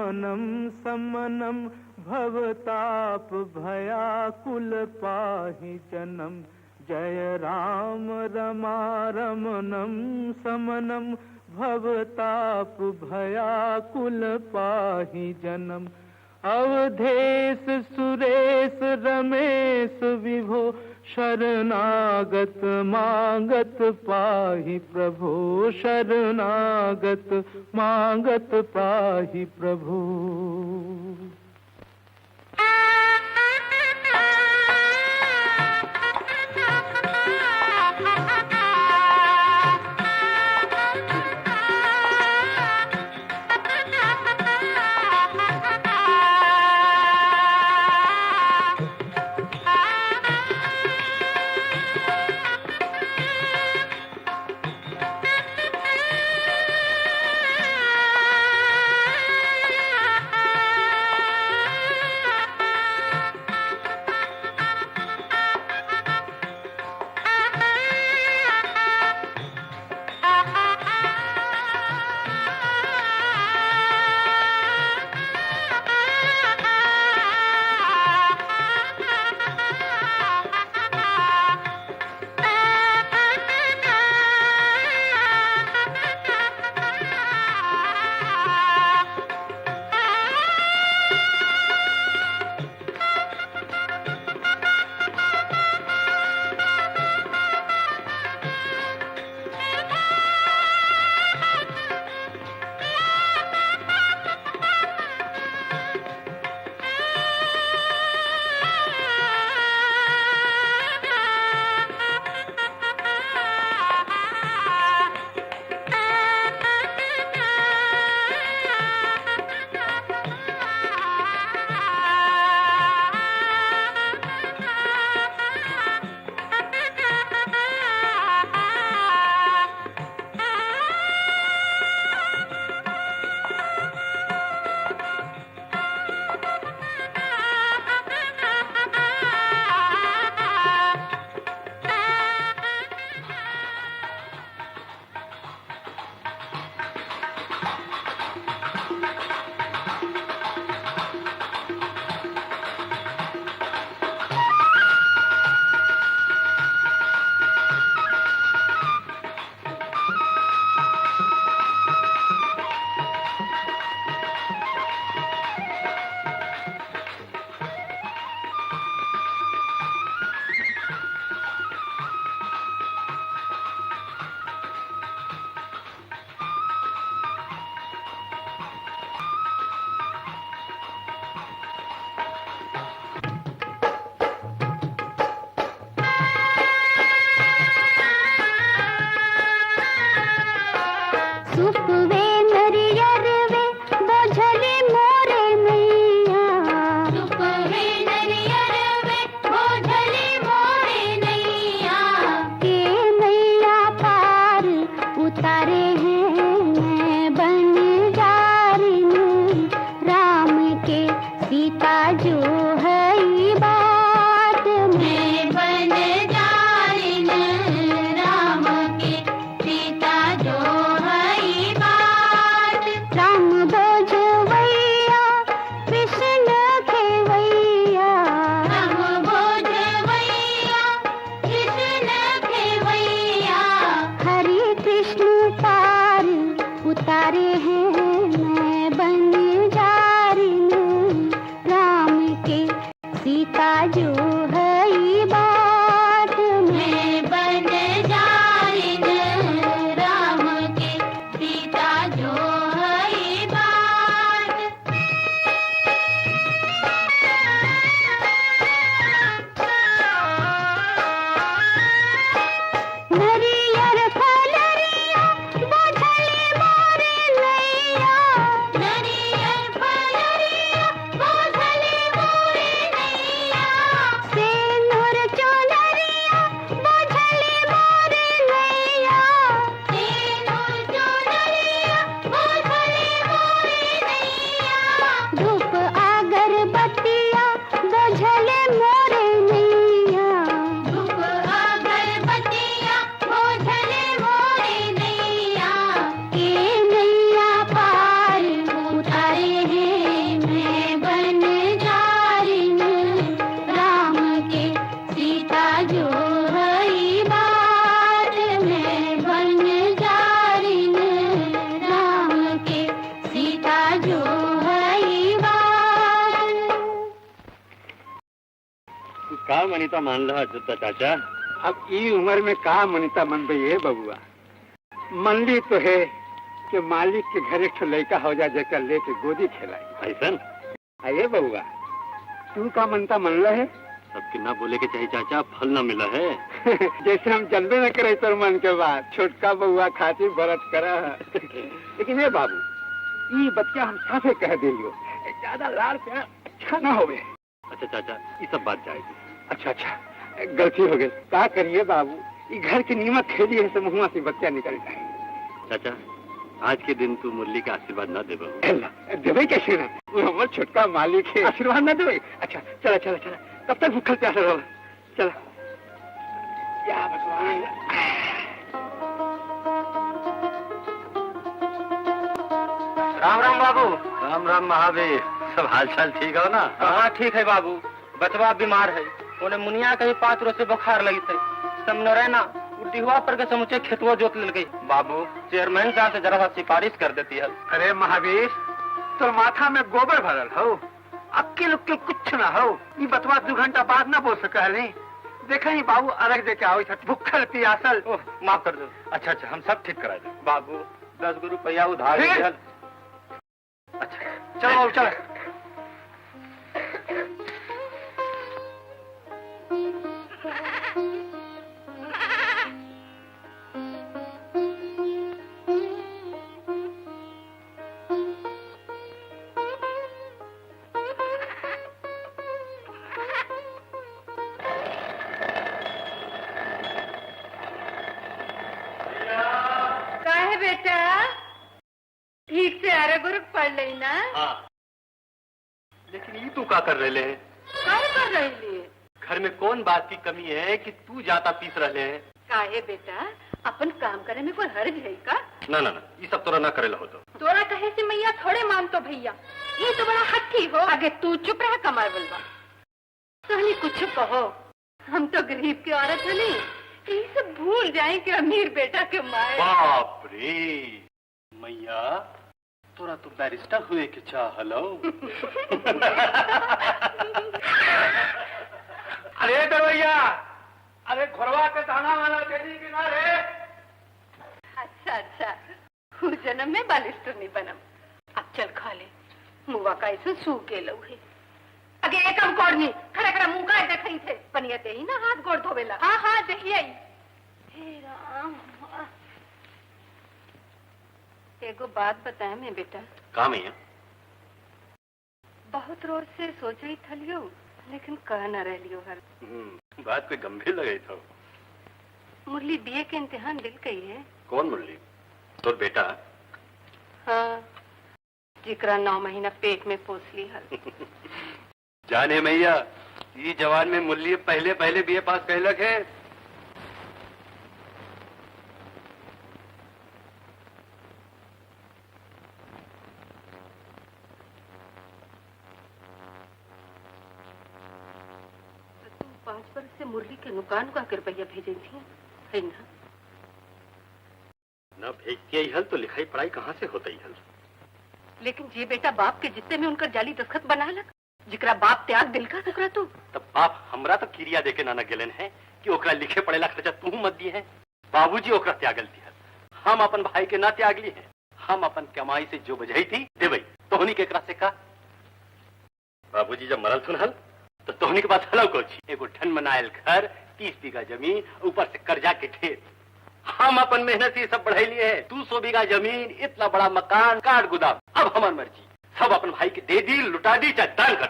शमनं समनं भवताप भयाकुल पाहि जनम। जय राम रमारमणं समनं भवताप भयाकुल पाहि जनम। अवधेश सुरेश रमेश विभो शरणागत मांगत पाहि प्रभो। शरणागत मांगत पाहि प्रभो। का मनीता मान रहा जुत्ता चाचा? अब ई उम्र में का मनीता मन भाई है बबुआ। मन ली तो है कि मालिक के घर एक लड़का हो जा जेकर लेके गोदी खेलाई। ऐसन आइए बबुआ, तू का मनता मन रहा है? सबके ना बोले के चाहिए चाचा, फल ना मिला है। जैसे हम जानबे न करे तो मन के बाद छोटका बउआ खातिर व्रत करा। लेकिन ये बाबू, ये बच्चा हम साफे कह दियो, ज्यादा लाड़ प्यार अच्छा ना होवे। अच्छा चाचा, ये सब बात जाएगी। अच्छा अच्छा, गलती हो गई। क्या करिए बाबू, ये घर की नीमत खेली है तो मुँह से बच्चा निकल जाए। चाचा, आज के दिन तू मुरली का आशीर्वाद ना देबो? देवे कैसे ना, वो हमारा छोटका मालिक है, आशीर्वाद ना देवे। अच्छा चला चला चला, तब तक भूखल प्यासा रहो। चला। या भगवान। राम राम बाबू। राम राम महावीर, सब हाल चाल ठीक हो ना? हाँ ठीक है बाबू, बचवा बीमार है, उन्हें मुनिया के 5 रोज से बुखार लगी थे। समझो रहे ना, डिहुआ पर के समूचे खेतवा जोत ले गई। बाबू, चेयरमैन साहब से जरा सा सिफारिश कर देती है। अरे महावीर, तो माथा में गोबर भरल हो, अक्किल उक्किल कुछ ना हो। ये बतवा 2 घंटा बाद ना बोल सका है। देखा ही बाबू अलग दे के आओ, भूखल पियासल। माफ कर दो। अच्छा अच्छा, हम सब ठीक करा दे। बाबू 10 रुपया उधार दे। अच्छा चलो बाबू चलो। बेटा ठीक से अरे गुरु पढ़ ली ना? हाँ, लेकिन ये तू का कर रहे हैं? काय कर रही? घर में कौन बात की कमी है कि तू जाता पीस रहे हैं? काहे बेटा, अपन काम करे में कोई हर्ज है का? ना ना ना, ये सब तोरा ना करेला हो तो। तोरा कहे से मैया थोड़े मान तो भैया, ये तो बड़ा हट्टी हो। आगे तू चुप रह कमार बलवा, सोहनी कुछ कहो, हम तो गरीब की औरत है नहीं, यही सब भूल जाए कि अमीर बेटा के माए। बाप रे मैया, तोरा तो बैरिस्टर हुए के चाहलो। अरे दरवैया, अरे घरवा के दाना वाला तेरी किनारे। अच्छा अच्छा, उस जन्म में बालिस्टर नहीं बनम। अब चल खा ले, मुआ का ऐसे सू के लो है। अगे एक हम कोड़नी खड़ा खड़ा मुंह का देखई थे, पनिया दे ही ना हाथ गोड़ धोवेला। हाँ हाँ देखिए। हे राम, एगो बात बताए मैं बेटा। काम है? बहुत रोज से सोच रही थलियो, लेकिन कह न रह लियो हर। बात पे गंभीर लगे था। मुरली बीए के इम्तिहान दिल गई है। कौन मुरली? तोर बेटा? हाँ, जिकरा 9 महीना पेट में पोस ली हर। जाने मैया, ये जवान में मुरली पहले पहले बीए पास कहलक है। तुम 5 वर्ष से मुरली के नुकान का कर रुपया भेजे थी, है ना? न भेज के हल तो लिखाई पढ़ाई कहाँ से होता ही हल? लेकिन जे बेटा बाप के जितने में उनका जाली दस्तखत बना लग, जिकरा बाप त्याग दिल का टुकड़ा तू। तब बाप हमरा तो क्रिया देके नाना गेलन है कि ओकरा लिखे पढ़ेला खर्चा तू मत दी है। बाबूजी ओकरा त्यागल थी, हम अपन भाई के ना त्यागली है। हम अपन कमाई से जो बजाई थी देवई, तोहनी के एकरा से का? बाबूजी जब मरल सुनहल तो तोहनी के पास हलव कोची, एगो ठन मनायल घर, 30 बीघा जमीन, ऊपर से कर्जा के ढेर। हम अपन मेहनत से सब बढ़ाई लिए है। 200 बीघा जमीन, इतना बड़ा मकान, काट गुदाम। अब हमार मर्जी, सब अपन भाई के दे दी, लुटा दी, चाहे दान कर।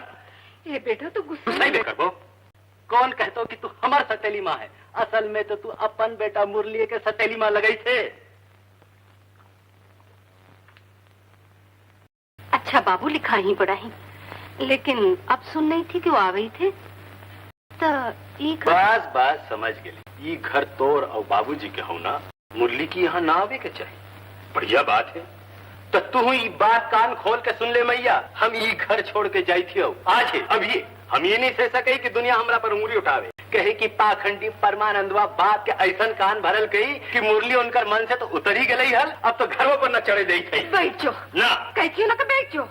ये बेटा तो गुस्सा नहीं करबो। कौन कहतो कि तू हमार सतेली माँ है? असल में तो तू अपन बेटा मुरली के सतेली माँ लगाई थे। अच्छा बाबू, लिखा ही पढ़ा ही, लेकिन अब सुन नहीं थी कि वो आ गई थे तो बस बस समझ गई। ये घर तोर और बाबूजी के हो ना, मुरली की यहाँ ना आवे के चाहिए। बढ़िया बात है, तो तू ये बात कान खोल के सुन ले मैया। हम ये घर छोड़ के जाई थी आज है अभी। हम ये नहीं सह सके कि दुनिया हमरा पर उंगली उठावे, कहे कि पाखंडी परमानंदवा बात के ऐसन कान भरल गई कि मुरली उनकर मन से तो उतर ही गई हल। अब तो घरों पर न चढ़े दे थी। बैठो ना कैसी ना तो बैठो।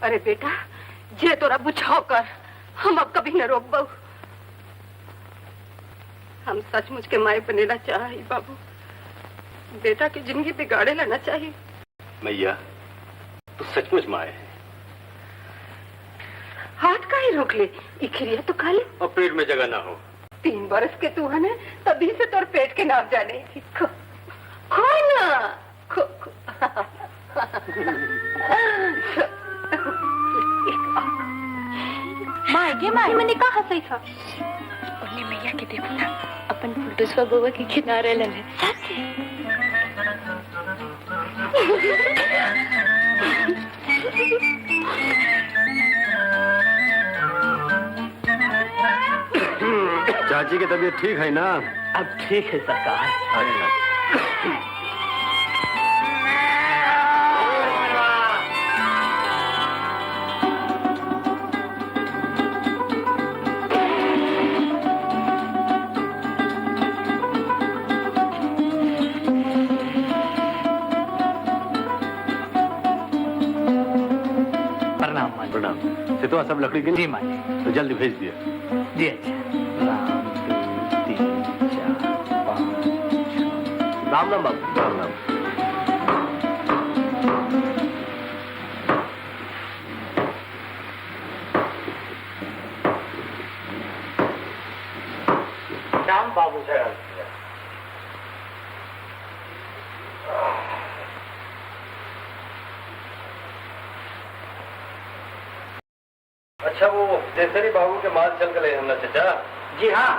अरे बेटा, जे तोरा बुझाव कर, हम अब कभी न रोक बहू। हम सचमुच के माए बनेला चाहिए बाबू, बेटा की जिंदगी बिगाड़े लेना चाहिए। मैया तू सचमुच माए है। हाथ का ही रोक ले, इखरिया तो खा ले। और पेट में जगह ना हो। 3 बरस के तू है ना, तभी से तोर पेट के नाप जाने। खो खो ना, खो खो। माए मैंने कहा सही था। उन्हें मैया के देखो ना, अपन फुलटुसवा बुआ के किनारे लगे। चाची की तबीयत ठीक है ना? अब ठीक है सरकार। अच्छा। प्रणाम। सितवा सब लकड़ी गिन? जी माँ तो जल्दी भेज दिया। जी अच्छा। 1 2 3 4 5 6। राम राम बाबू। राम राम। श्याम बाबू से अच्छा वो देसरी बाबू के माल चल गए हमने चाचा। जी हाँ।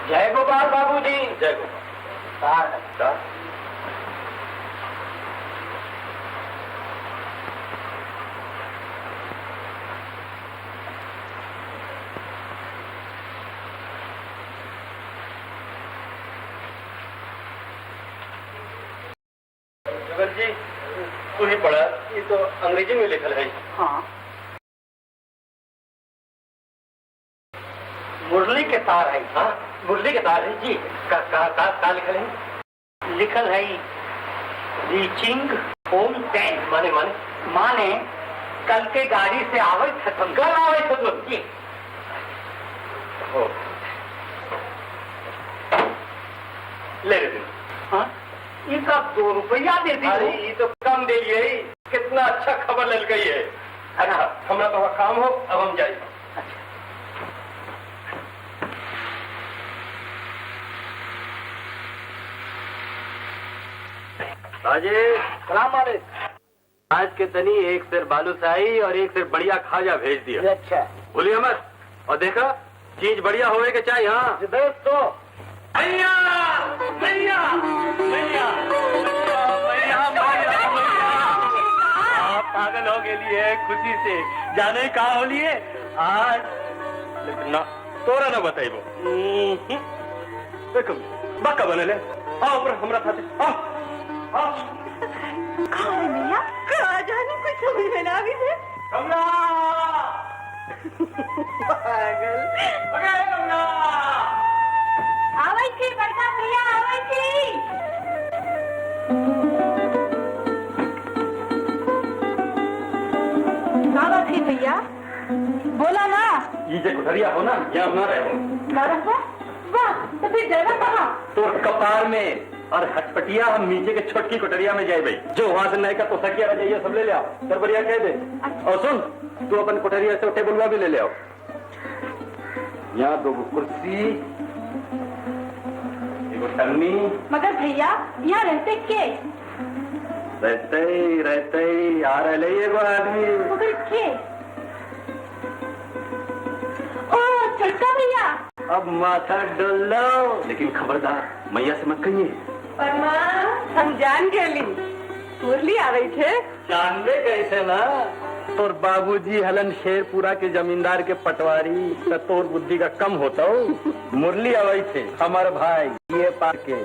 जय गोपाल बाबू जी। जय गोपाल। सार जगल जी तू ही पढ़ा, ये तो अंग्रेजी में लिखल है। हाँ। मुरली के तार है। हाँ मुरली के तार है जी। का लिखल है? लिखल है रीचिंग होम 10। माने कल के गाड़ी से आवे खत्म कल आवे खत्म जी। हो ले रहे। हाँ, इनका 2 रुपया दे दी। अरे ये तो कम दे लिए। कितना अच्छा खबर लग गई है। अच्छा हमारा तो काम हो, अब हम जाए। राजेश सलाम वाले। आज के तनी 1 सेर बालूशाही और 1 सेर बढ़िया खाजा भेज दिया। अच्छा भूलिए मत। और देखा चीज बढ़िया होवे के चाहिए। हाँ दोस्तों, भैया भैया भैया आप पागल हो गए लिए खुशी से जाने का हो लिए आज। लेकिन ना तोरा ना बताइबो। देखो बक्का बने ले। आओ ऊपर हमरा खाते। आओ भैया कहा जाने कुछ समझ में ना भी है। कमला पागल कमला आवे थी बड़का भैया, आवे थी। आवा थी भैया, बोला ना। ये जो घरिया हो ना, यहाँ ना रहो। वाह, तो फिर जाना कहाँ? तो कपार में और हटपटिया हम नीचे के छोटकी कोठरिया में जाए भाई। जो वहां से नए का तो सकिया जाइए सब ले ले आओ। दरबरिया कह दे। और सुन तू अपन कोठरिया से टेबुलवा भी ले ले आओ। यहाँ 2 कुर्सी, 1 टंगनी। मगर भैया यहाँ रहते के? रहते आ रहे एगो आदमी। मगर के? ओ छोटका भैया। अब माथा डोल लो, लेकिन खबरदार मैया से मत कहिए। पर माँ हम जान गेली, मुरली आ रही थे। जानबे कैसे ना, तोर बाबूजी हलन शेरपुरा के जमींदार के पटवारी। तो तोर बुद्धि का कम होता हो। मुरली अवई थे हमारे भाई ये पास के।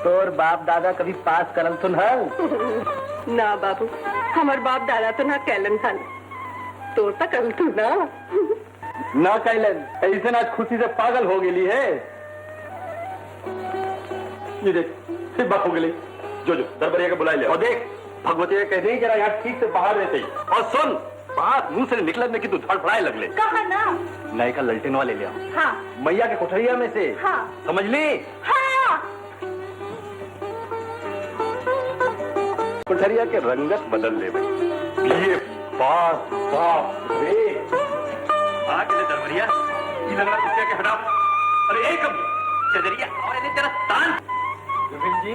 तोर बाप दादा कभी पास करल तो ना बाबू, हमार बाप दादा तो ना कैलन था, तोर तक कल तू ना कैलन। ऐसे ना खुशी से पागल हो गई है। ये देख फिर बात हो गई। जो दरबारिया के बुला ले। और देख भगवती कह रही जरा यहाँ ठीक से बाहर रहते ही। और सुन, बात मुंह से निकलने की तू धड़फड़ाए लगले। कहा ना। नए का ललटेन वाले ले आओ। हाँ। मैया के कोठरिया में से। हाँ। समझ ली? हाँ। कोठरिया के रंगत बदल ले भाई। ये बाप बाप रे। आके ले दरबरिया, ये लंगड़ा कुत्ते के हटाओ। अरे एक चदरिया और इन्हें जरा तान। गोविंद जी,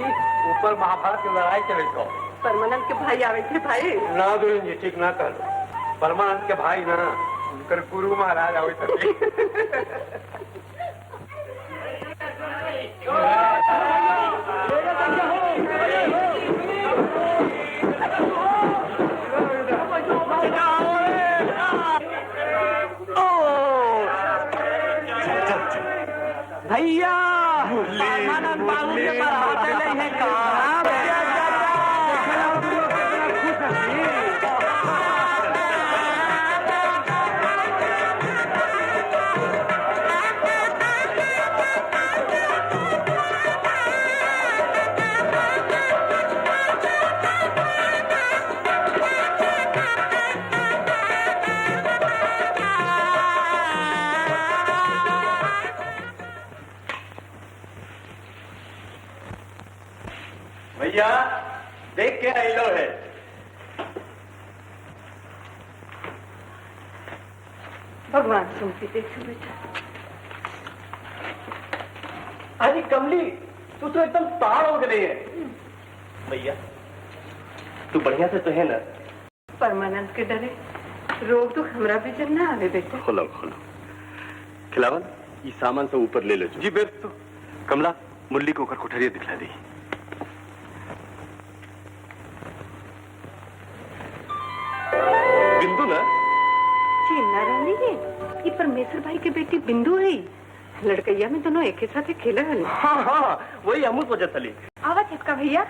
ऊपर महाभारत की लड़ाई चल रही। परमानंद के भाई आवे थे भाई। ना गोविंद जी, ठीक ना कर। परमानंद के भाई ना, उनकर गुरु महाराज आवे थे। भैया परमानंद बाबू के पर हाथ ले है कहाँ भैया देख के आई लो है। भगवान सुनती देखो बेटा। अरे कमली, तू तो एकदम ताड़ हो गई है। भैया तू बढ़िया से तो है ना? परमानंद के डरे रोग तो हमरा भी जब ना आवे बेटा। खोलो खोलो। खिलावन, ये सामान सब ऊपर ले लो। जी बेस। तो कमला, मुरली को ऊपर कोठरिया दिखला दी। बिंदु ना? चिन्ना रानी है, ये परमेश्वर भाई की बेटी बिंदु है। लड़कैया में दोनों एक ही साथ खेला है। हाँ हाँ, वही अमूत वजह चली। आवा चिपका भैया।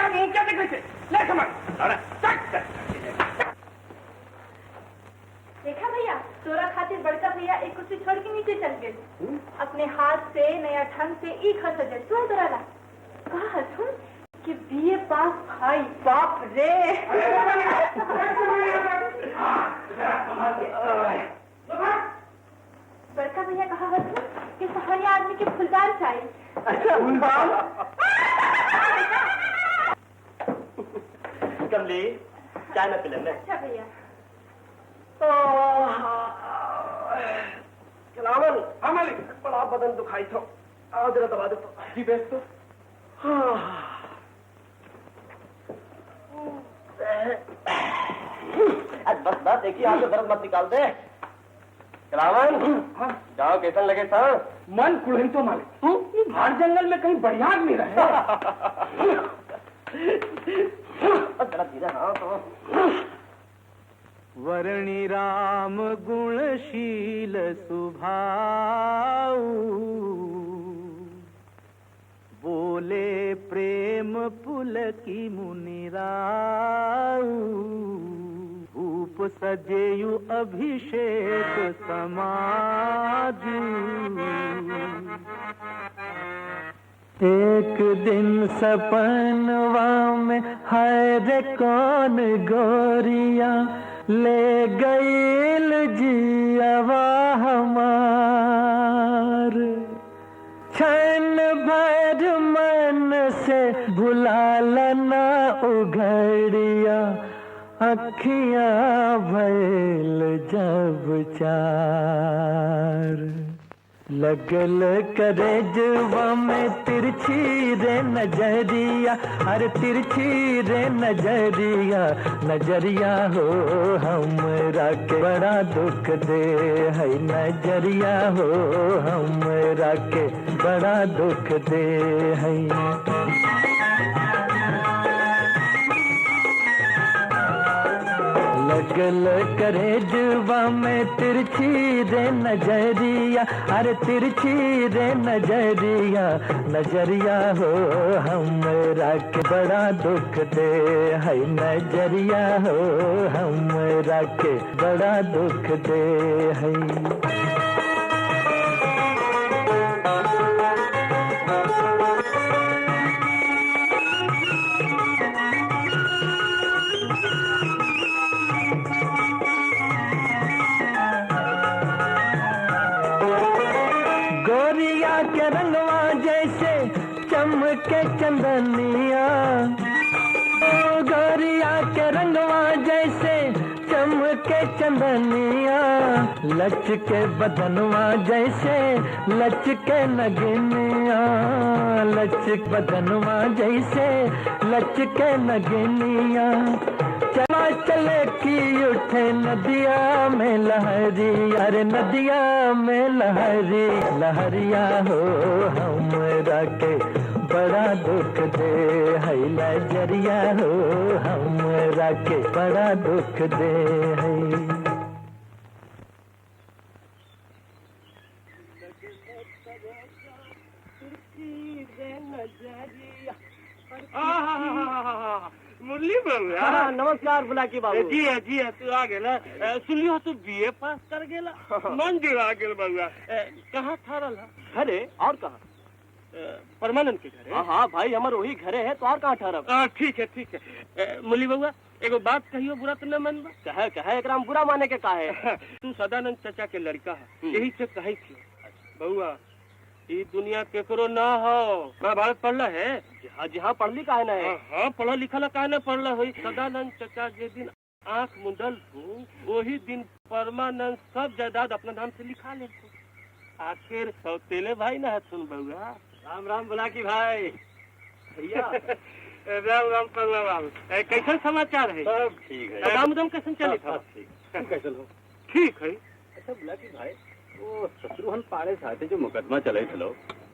मुंह क्या देख रहे थे? ले समझ। देखा भैया, तोरा खातिर बड़का भैया एक कुर्सी छोड़ के नीचे चल गए। अपने हाथ से नया ढंग से एक हंस सजे तू तोरा ला कहा सुन कि बीए पास भाई बाप रे। बड़का भैया कहा हसन कि सहारिया आदमी के फुलदार चाहिए। कमली, चाय न पिले। अच्छा भैया। खिलावन, हमारे बड़ा बदन दुखाई थो। आओ जरा दबा दो तो। जी बेस। तो बस बस, देखिए आपको दर्द मत निकाल दे। कलावन, जाओ कैसा लगे सर? मन कुड़न तो मालिक, हार जंगल में कहीं बढ़िया आदमी रहे। जरा धीरे। हाँ तो वर्णि राम गुणशील सुभाऊ, बोले प्रेम पुलकी मुनिराऊ, भूप सजेयु अभिषेक समाजु। एक दिन सपनवा में है रे कौन गोरिया, ले गईल जियावा हमार, क्षण भर मन से भुला ना उघड़िया, अखियां भइल जब चार। लगल करेजवा में तिरछी रे नजरिया, अरे तिरछी रे नजरिया, नजरिया हो हमरा के बड़ा दुख दे है, नजरिया हो हमरा के बड़ा दुख दे है। लगल करेजवा में तिरछी रे नजरिया, अरे तिरछी रे नजरिया, नजरिया हो हमरा के बड़ा दुख दे है, नजरिया हो हमरा के बड़ा दुख दे है। के चंदनिया, ओ गोरिया के रंगवा जैसे चमके चंदनिया, लचके बदनवा जैसे लचके नगिनिया, लचक बदनवा जैसे लचके नगिनिया, चला चले की उठे नदिया में लहरी, अरे नदिया में लहरी, लहरिया हो हमरा के बड़ा दुख दे, है लजरिया हो हमरा के बड़ा दुख दे है। मुरली बउआ। हाँ, नमस्कार बुलाकी बाबू। जी है तू आ गेला। सुनियो तू बीए पास कर गेला, मन जुड़ा गेल बउआ। कहाँ ठहरल है? घरे और कहाँ? परमानंद के घरे? हाँ भाई हमारे वही घरे है, तो और कहाँ ठहरब? ठीक है। मुरली बउआ एगो बात कहियो, बुरा तो न मानबा? कहे एकरा में बुरा माने के काहे? तू सदानंद चाचा के लड़का है, यही से कहे थी बउआ ई दुनिया केकरो ना हो। महाभारत पढ़ला है? जहाँ पढ़ली काहे ना है? हाँ पढ़ा लिखा काहे न पढ़ला हुई। सदानंद चाचा जे दिन आँख मुंडल हूँ, वही दिन परमानंद सब जायदाद अपना नाम से लिखा ले। आखिर सौतेले भाई ना है सुन बउआ। राम राम बुलाकी भाई। भैया राम राम पगला बाबू। कैसन समाचार है? सब ठीक है। दाम उदम कैसन चले था? कैसे हो? ठीक है। अच्छा बुलाकी भाई, वो शत्रुघ्न पाड़े साथे जो मुकदमा चले थलो,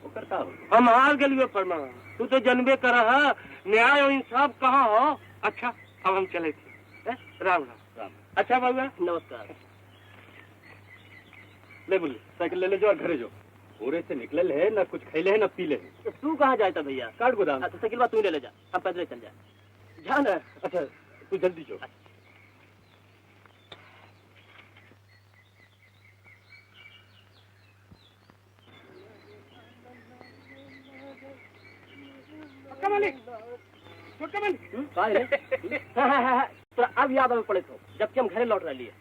वो करता हो? हम हार गलियो परमा, तू तो जनबे करा है न्याय और इंसाफ कहाँ हो। अच्छा अब हम चले थे। राम राम। अच्छा बाबा नमस्कार। ले बोली साइकिल ले जो और घरे जो। पूरे से निकलल है, न कुछ खैले है न पीले है। तो तू कहाँ जाता भैया? काट गोदाम। तो साइकिल बात तू ले जा, हम पैदल चल जाए। जा ना। अच्छा तू जल्दी जो। तो अब याद हमें पड़े तो जबकि हम घरे लौट रहे लिए।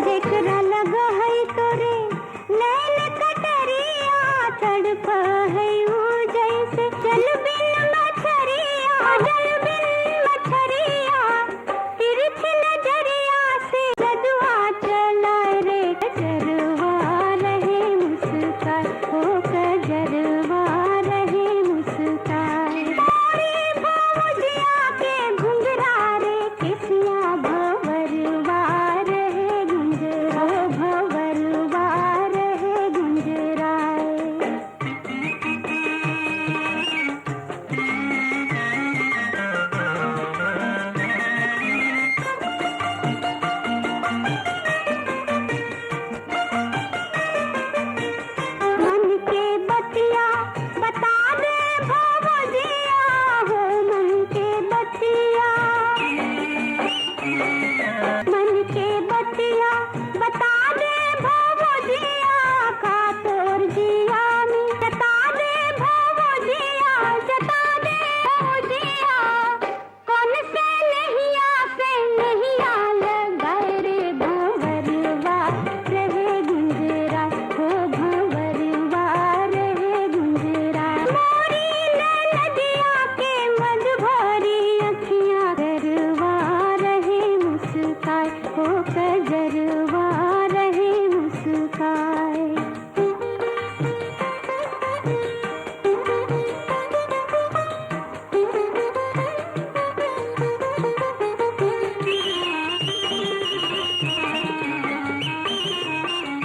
जेकरा लगा है तोरे नैन कटरिया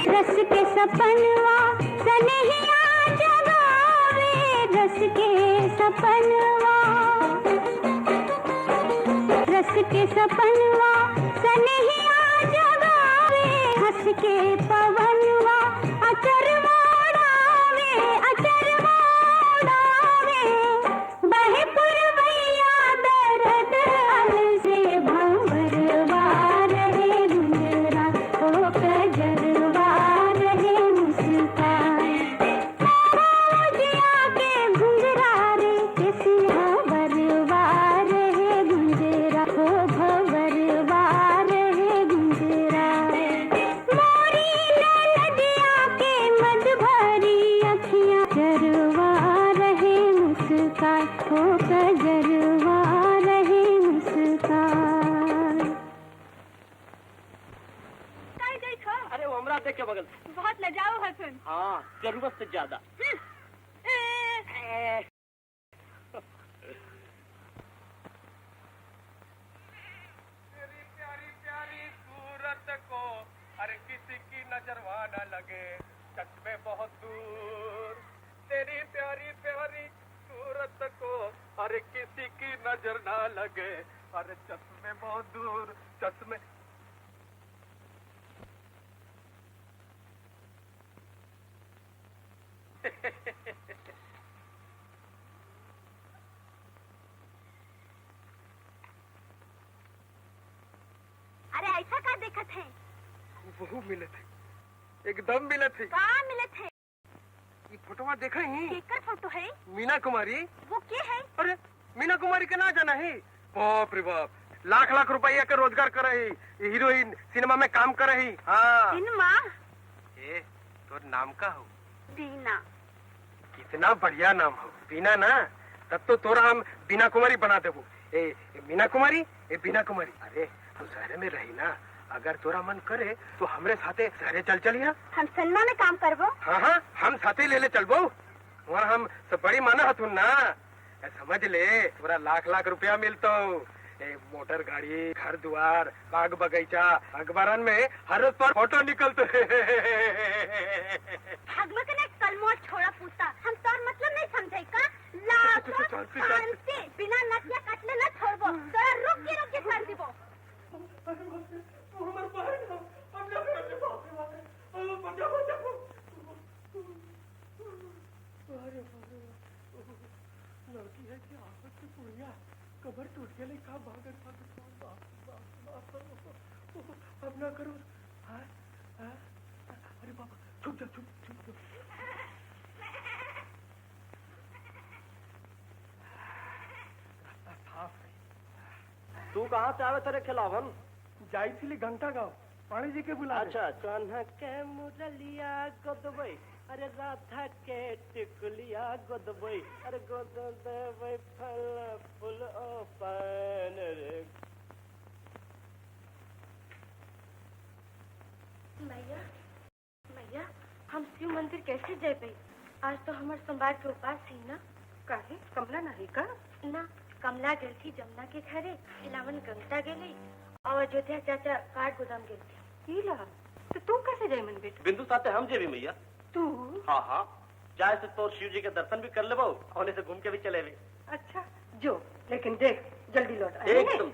रस के सपनवा सनहिया जगावे, रस के सपनवा, रस के सपनवा सनहिया जगावे, हंस के पवनवा अचरवा उड़ावे, अचरवा उड़ावे, बहे पुरवैया दर्द अल से भंवरवा रहे गुंजरा, ओ कजरवा रहे मुस्कान, जिया के गुंजरा रे किसिया बरवा रहे गुंजरा, ओ भंवरवा रहे गुंजरा, मोरी नदिया के मद भरी अखियां जरवा रहे मुस्कान, ओ कजरवा रहे मुस्कान। काय गई खा? अरे वो हमरा देख के बगल। बहुत लजाओ हसन। हाँ, जरूरत से ज्यादा। तेरी प्यारी प्यारी सूरत को अरे किसी की नजर वहाँ न लगे, चश्मे बहुत दूर। तेरी प्यारी प्यारी सूरत को अरे किसी की नजर न लगे, अरे चश्मे बहुत दूर, चश्मे। अरे ऐसा का देखत है? वो मिले थे, एकदम मिले थे। कहाँ मिले थे? ये फोटोवा देखा ही? केकर फोटो है? मीना कुमारी। वो के है? अरे मीना कुमारी के ना जाना है? बाप रे बाप, लाख लाख रुपया का रोजगार कर रही, हीरोइन सिनेमा में काम कर रही। हाँ। सिनेमा? ए, तो नाम का हो? बीना। कितना बढ़िया नाम हो, बीना ना। तब तो तोरा हम बीना कुमारी बना देबो। ए मीना कुमारी, ए बीना कुमारी। अरे हम शहर में रही ना, अगर तोरा मन करे तो हमरे साथे शहरे चल चलिया। हम सिनेमा में काम करबो? हाँ हाँ, हम साथे ले चलबो। वहाँ हम सब बड़ी माना हथुन ना। समझ ले, तोरा लाख लाख रुपया मिलतो। मोटर गाड़ी, घर द्वार, बाग बगीचा, अखबारन में हर रोज पर फोटो निकलते। भागमा के कलमोल छोड़ा पूछता, हम तोर मतलब नहीं समझे का? लाखों शांति बिना नथिया कटले न छोड़बो, तोरा रुक के कर दिबो। लड़की है कि आपस की पुड़िया कबर टूट गई, का भागत अब ना करो। हाँ? हाँ? अरे बाबा, छुप जा, छुप छुप छुप। तू कहाँ से आवे तेरे खिलावन? जाई थी घंटा गाँव, पानी जी के बुला। अच्छा, कान्हा के मुरलिया गोदबई, अरे राधा के टिकुलिया गोदबई, अरे गोदबई फल फूल ओ पान रे। मैया, मैया, हम शिव मंदिर कैसे जाए पाई? आज तो हमारे सोमवार के उपास थी ना। काहे कमला नहीं का? ना, कमला गई थी जमुना के घरे, इलावन गंगा गेली और अयोध्या चाचा काठ गोदाम गई थी। ला तो तू कैसे जाए मन बेटा? बिंदु साथे हम जेबी मैया। तू? हाँ हाँ, जाए से तो शिव जी के दर्शन भी कर लेबो, होने से घूम के भी चले भी। अच्छा जो, लेकिन देख जल्दी लौट आए। एकदम।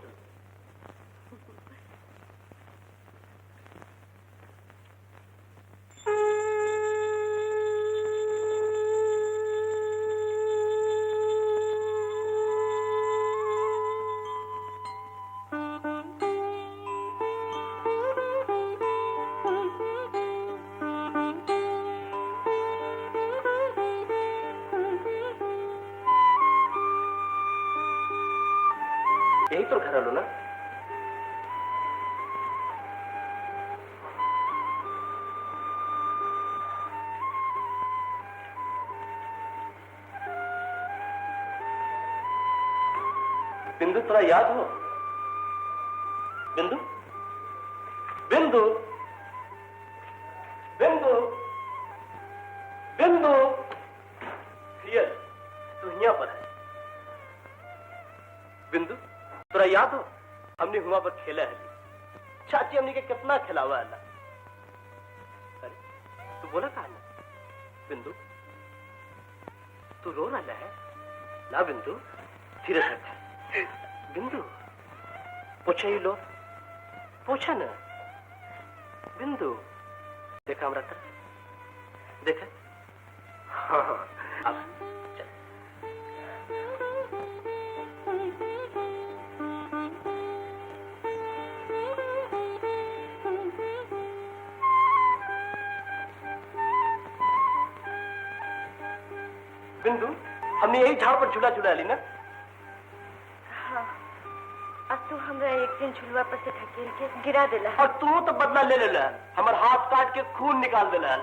यही तो घर आलो ना। बिंदु थोड़ा याद हो? बिंदु बिंदु बिंदु बिंदु, हियर तू यहाँ पर है। बिंदु तोरा याद हो, हमने हुआ पर खेला है, चाची हमने के कितना खिलावा है। अरे तू बोला कहा ना बिंदु, तू रो रहा है ना बिंदु, धीरे रख बिंदु, पोछा ही लो, पोछा ना बिंदु, देखा हमारा तरफ, देखा हाँ हाँ अब चल। बिंदु, हमने यही झाड़ पर झूला झूला ली ना? हाँ, अब तू हमरा एक दिन झुलवा पर से ढकेल के गिरा देला। और तू तो बदला ले लेला, हमार हाथ काट के खून निकाल देला।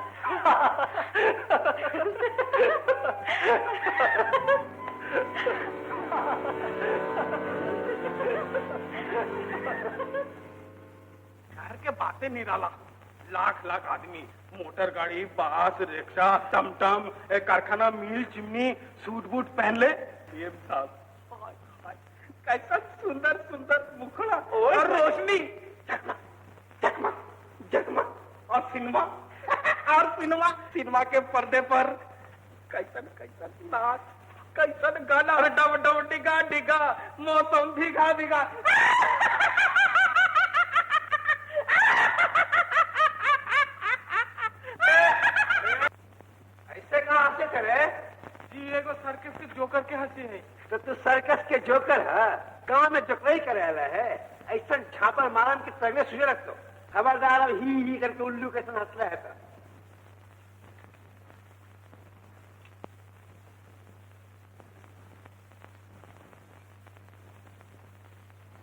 शहर के बातें निराला, लाख लाख आदमी, मोटर गाड़ी, बस, रिक्शा, टमटम, कारखाना, मिल, चिमनी, सूट बूट पहन ले। ये साहब कैसा सुंदर सुंदर मुखड़ा और रोशनी, जगमग जगमग जगमग, और सिनेमा और सिनेमा के पर्दे पर कैसन कैसन नाच, कैसन गाना, डब डब डिगा डिगा, मौसम भीगा भीगा। ऐसे कहाँ हंसे करे जी? एगो सर्कस के जोकर के हंसी है। तो तू सर्कस के जोकर है, गांव में जोकराई करे आला है, ऐसा झापर मारन के तगड़े सुझे रख दो, खबरदार अब ही करके उल्लू कैसे हंसला है।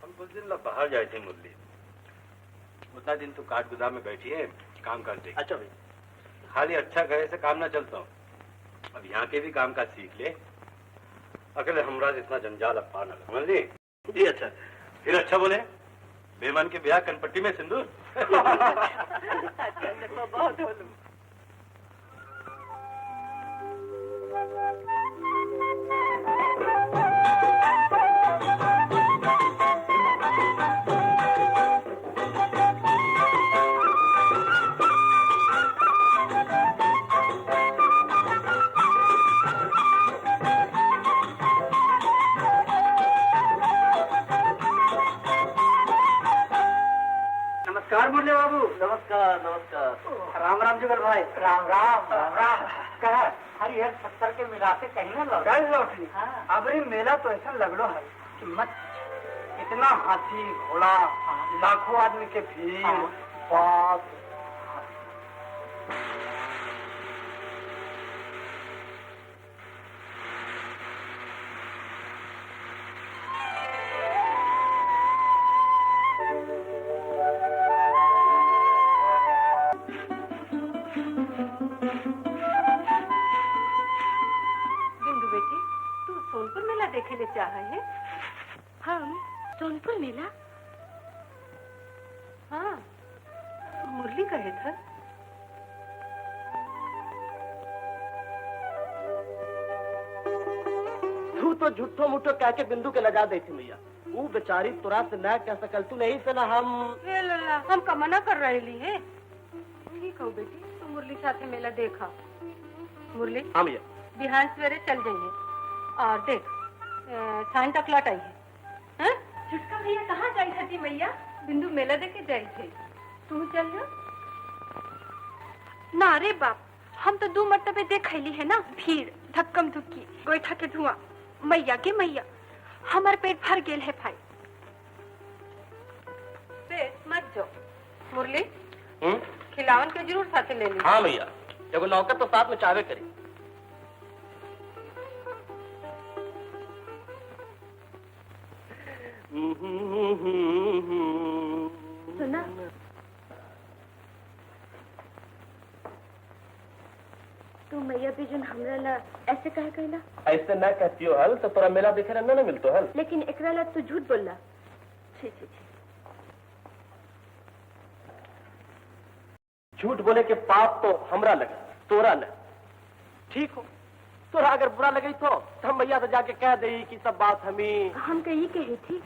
हम कुछ दिन बाहर जाए थे मुरली, उतना दिन तो काट गुदाम में बैठी है, काम कर दे। अच्छा भाई, खाली अच्छा करे से काम ना चलता हूँ, अब यहाँ के भी काम काज सीख ले, अकेले हमरा से इतना जंजाल अब पार न लगे, समझ ली? जी अच्छा, फिर अच्छा बोले, बेमन के ब्याह कनपट्टी में सिंदूर। बहुत बोलूं। नमस्कार मुरली बाबू। नमस्कार नमस्कार। राम राम जुगल भाई। राम राम राम राम। कहा हरिहर 70 के मिला से कहीं ना लौटी। हाँ। अबरी मेला तो ऐसा लगलो है कि मत इतना हाथी घोड़ा, लाखों आदमी के भीड़, बाप। देखे ले चाह है? हम सोनपुर मेला? हाँ, मुरली कहे था। तू तो झूठो मुठो कह के बिंदु के लगा दे थी मैया, वो बेचारी तुरा से न कह सकल, तू नहीं से ना हम कमना कर रहे है। ठीक हो बेटी, तू मुरली साथे मेला देखा। मुरली हाँ भैया, बिहान सवेरे चल जाइए और देख साइन तक लौट आई है। छुटका भैया कहाँ जाई थी मैया? बिंदु मेला देखे जाई थे। तू चल जा ना रे बाप, हम तो 2 मरतबे देख खैली है ना, भीड़, धक्कम धुक्की, गोईठा के धुआं, मैया के मैया, हमार पेट भर गेल है भाई। पेट मत जो। मुरली खिलावन के जरूर साथे ले ली। हाँ भैया, एगो नौकर तो साथ में चावे करी। सुना, तू मैया भी जन हमरा ला ऐसे कहे कहला? ऐसे ना कहती हो हल, तो तोरा मेला देखे रहना ना मिलतो हल। लेकिन एकरा ला तू झूठ बोलला। छी छी छी। झूठ बोले के पाप तो हमरा लगे, तोरा न। ठीक हो, तोरा अगर बुरा लगे तो हम भैया से जाके कह दे कि सब बात हम कही कही थी।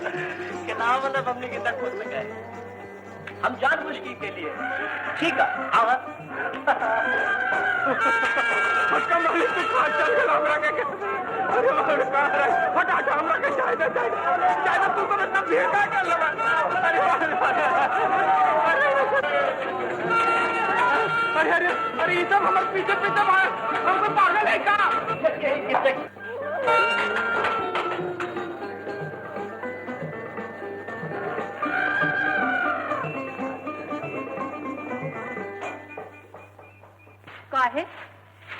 कि ना मतलब हमने कितना खोज सका है हम जान मुश्किल के लिए ठीक है हाँ अरे ये सब हमारे पीछे पीछे हमको पागल है क्या? का है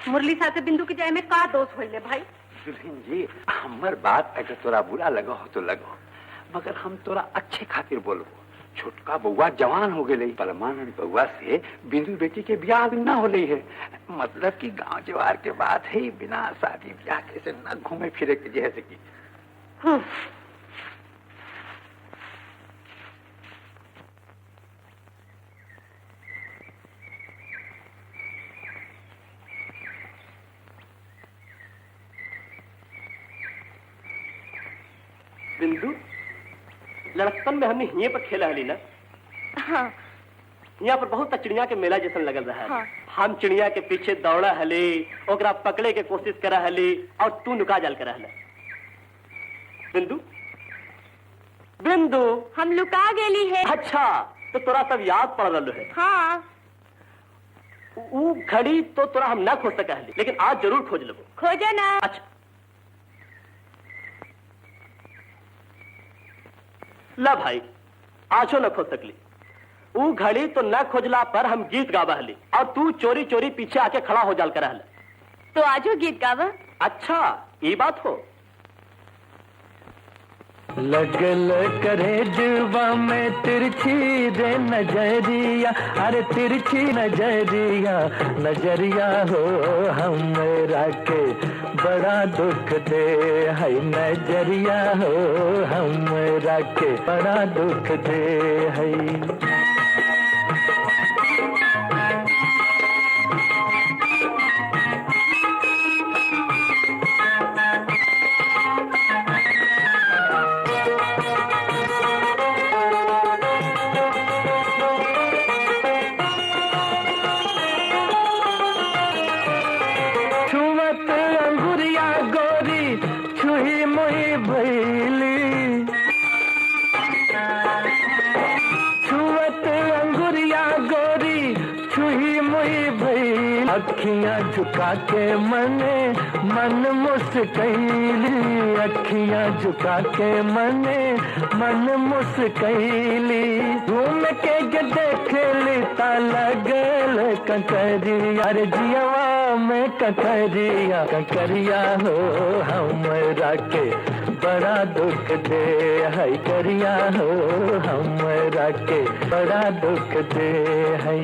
मुरली साथे बिंदु की जाए में का दोष होइले भाई? दुल्हन जी हमर बात अगर तोरा बुरा लगो हो तो लगो मगर हम तोरा अच्छे खातिर बोलबो छोटका बउआ जवान हो गए परमानंद बउआ से बिंदु बेटी के ब्याह न हो रही है मतलब कि गांव जवार के बात है बिना शादी ब्याह कैसे न घूमे फिरे के जैसे की बिंदु लड़कपन में हमने हिये पर खेला हली ना हाँ यहाँ पर बहुत चिड़िया के मेला जैसा लगल रहा है हाँ। हम चिड़िया के पीछे दौड़ा हली ओकरा पकड़े के कोशिश करा हली और तू नुका जाल करा हला बिंदु बिंदु हम लुका गेली है अच्छा तो तोरा तब याद पड़ रहा है हाँ वो घड़ी तो तोरा हम ना खोज सका हली लेकिन आज जरूर खोज लेबो खोजो ना अच्छा ला भाई आजो न खोज सकली वो घड़ी तो न खोजला पर हम गीत गावा हली और तू चोरी चोरी पीछे आके खड़ा हो जाल कर हल तो आजो गीत गावा अच्छा ये बात हो लगल करे जुबा में तिरछी रे नजरिया अरे तिरछी नजरिया नजरिया हो हमरा के बड़ा दुख दे है नजरिया हो हमरा के बड़ा दुख दे है अखियां झुका के मने मन मुस्कैली अखियां झुका के मने मन मुस्कैली घूम के देख ली ता लगल कंकरिया रे जियवा में कंकरिया कंकरिया हो हमरा के बड़ा दुख दे है करिया हो हमरा के बड़ा दुख दे है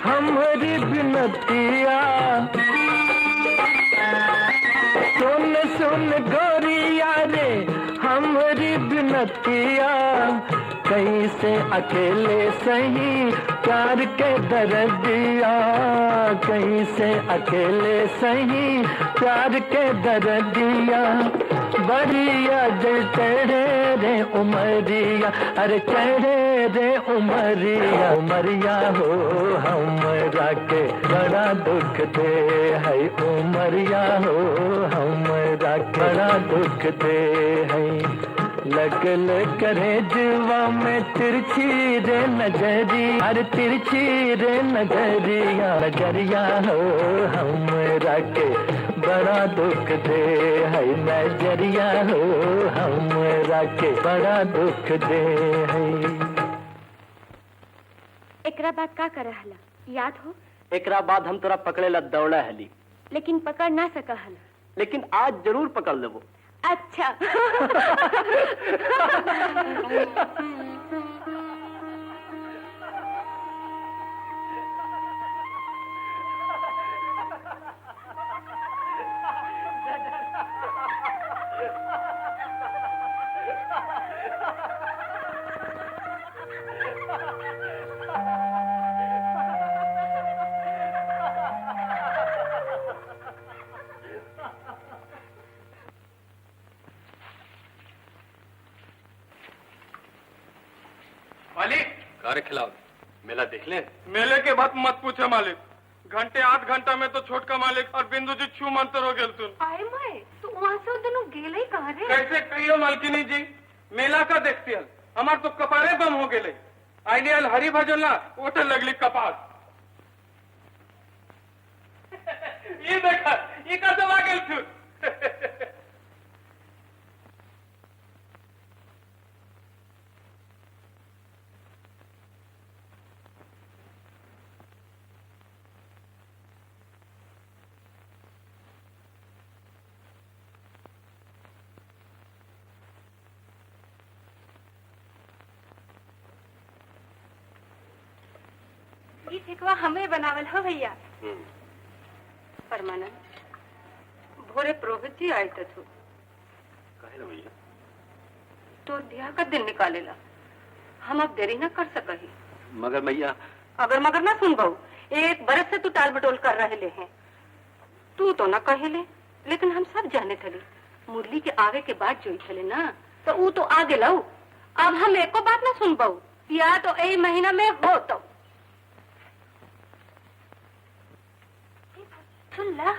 हमरी बिनतिया सुन सुन गोरिया रे हमरी बिनतिया कैसे अकेले सही प्यार के दर्दिया कैसे अकेले सही प्यार के दर्दिया बढ़िया जल चढ़े रे उमरिया अरे चढ़े रे उमरिया उमरिया हो हमरा के बड़ा दुख दे है उमरिया हो हमरा के बड़ा दुख दे है लगल करे जुआ में तिरछी रे नजरी अरे तिरछी रे नजरिया नजरिया हो हमरा के बड़ा दुख दे है नजरिया हो हमरा के बड़ा दुख दे है एकरा बाद का कर हला याद हो एकरा बाद हम तोरा पकड़े ला दौड़ा हली लेकिन पकड़ ना सका हला लेकिन आज जरूर पकड़ लेबो अच्छा मालिक कार खिलाओ, मेला देख ले। मेले के बात मत पूछे मालिक, घंटे आध घंटा में तो छोटका मालिक और बिंदु जी छू मंतर हो गए तुम। आए मैं तो वहाँ से दोनों गेले ही कहाँ रे? कैसे कहियो मालकिनी जी, मेला का देखती हल हमार तो कपारे बम हो गए। आईने हल हरी भजन ला उठे लगली कपास। ये देखा ये कैसे आ गए तू। ये ठेकवा हमें बनावल हो भैया। परमानंद भोरे पुरोहित जी आए थे कहे ना भैया, तो ब्याह का दिन निकालेला, हम अब देरी न कर सके। मगर भैया अगर मगर ना सुन बहू, एक बरस से तू टाल बटोल कर रहे हैं। तू तो न कहेले, लेकिन हम सब जाने थे मुरली के आगे के बाद जो थे ना, तो वो तो आगे लो। अब हम एको बात ना सुन बहू, या तो यही महीना में हो तो सुन ला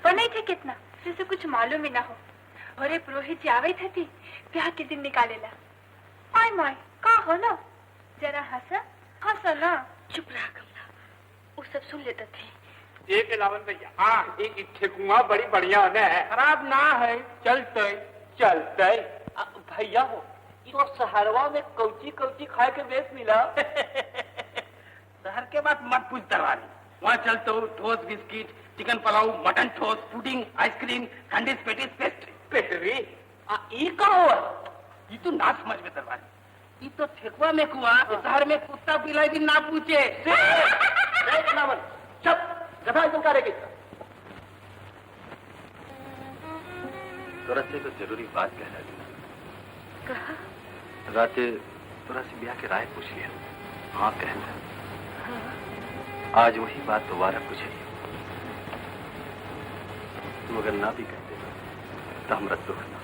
बने थे कितना जैसे कुछ मालूम ही ना हो। अरे पुरोहित जी आवे थे ब्याह के दिन निकालेला। आय माय का हो ना, जरा हंसा ना। चुप रहा कमला, वो सब सुन लेते थे। एक इलावन भैया, हाँ ये ठेकुआ बड़ी बढ़िया है, खराब ना है, चलते चलते। भैया हो तो शहरवा में कौची कौची खाए के बेस मिला। शहर के बाद मत पूछ दरबारी, वहाँ चलते हो toast biscuit, chicken pulao, mutton toast, pudding, ice cream, sandwich, patties, pastry. ई का हो? ये तो ना समझ में दरबारी, ये तो ठेकुआ में कुआ, शहर में कुत्ता पिलाई भी ना पूछे। चुप, गधा एकदम करेगी। तोरा से तो जरूरी बात कहना दी। कहा? राते तोरा से ब्याह के राय पूछ लिया। हाँ कहना। आज वही बात दोबारा पूछी, तुम अगर ना भी कहते तो हमरा दुख ना।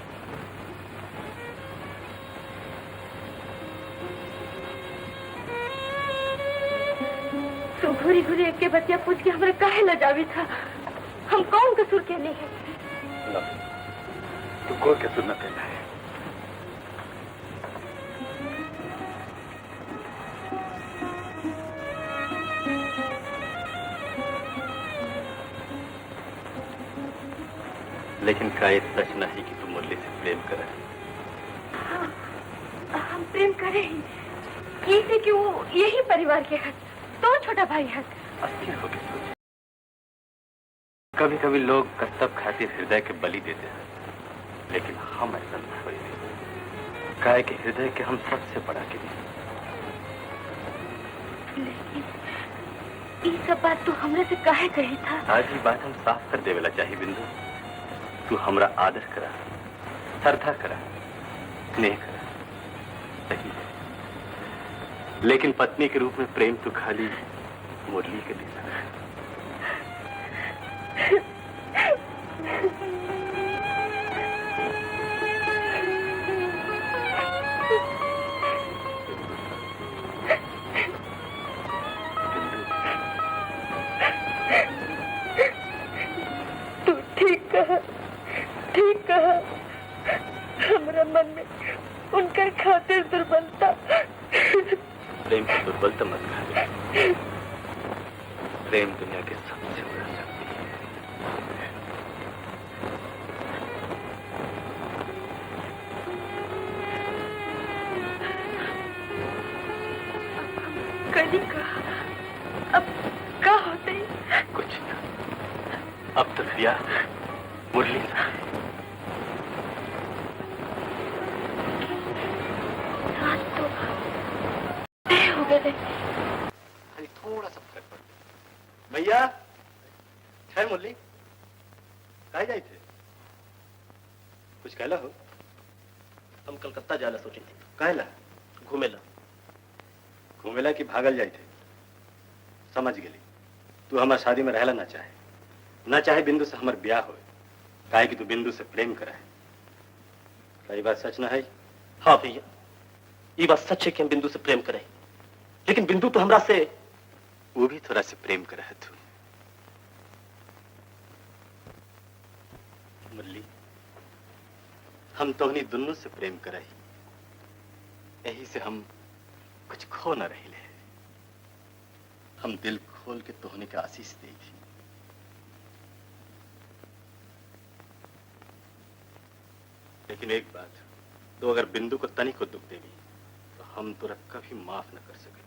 तो घूरी घूरी एक के बच्चा पूछ के हमारे काहे न जावी था। हम कौन कसूर के नहीं है? ना, तू कोई कसूर न कहना है। लेकिन का ये सच नहीं कि तू मुरली से प्रेम करे? हाँ, हम प्रेम करे ही, कैसे कि वो यही परिवार के हक, तो छोटा भाई हक। अस्थिर हो गए सोच। कभी कभी लोग कर्तव्य खातिर हृदय के बलि देते हैं, लेकिन हम ऐसा नहीं करेंगे। काहे कि हृदय के हम सबसे बड़ा के लिए। लेकिन ये सब बात तू हमरे से काहे कही था? आज ही बात हम साफ कर देवेला चाहिए बिंदु। तू हमरा आदर करा, श्रद्धा करा, स्नेह करा, सही है। लेकिन पत्नी के रूप में प्रेम तो खाली मुरली के लिए है। तू ठीक कहा, हमरा मन में उनकर खातिर दुर्बलता। प्रेम की दुर्बलता मत कहा। प्रेम दुनिया के सबसे बड़ा शक्ति है। कभी कहा, अब क्या होते? कुछ ना, अब तो ब्याह मुरली से। खाली थोड़ा सा फर्क पड़। भैया है मुरली कहा जाए थे? कुछ कहला हो? हम कलकत्ता जाना सोचे थे। कहला घूमेला की भागल जाए थे? समझ गेली, तू हमार शादी में रहला ना चाहे बिंदु से हमार ब्याह हो, काहे कि तू बिंदु से प्रेम करा है। कई बात सच ना है? हाँ भैया, ये बात सच है कि हम बिंदु से प्रेम करें, लेकिन बिंदु तो हमरा से वो भी थोड़ा से प्रेम कर रहा तू। मुरली, हम तो उन्हीं दोनों से प्रेम कर रही, यही से हम कुछ खो न रहे। हम दिल खोल के तोहने का आशीष देगी। लेकिन एक बात, तो अगर बिंदु को तनिक को दुख देगी तो हम तुरा कभी माफ न कर सके।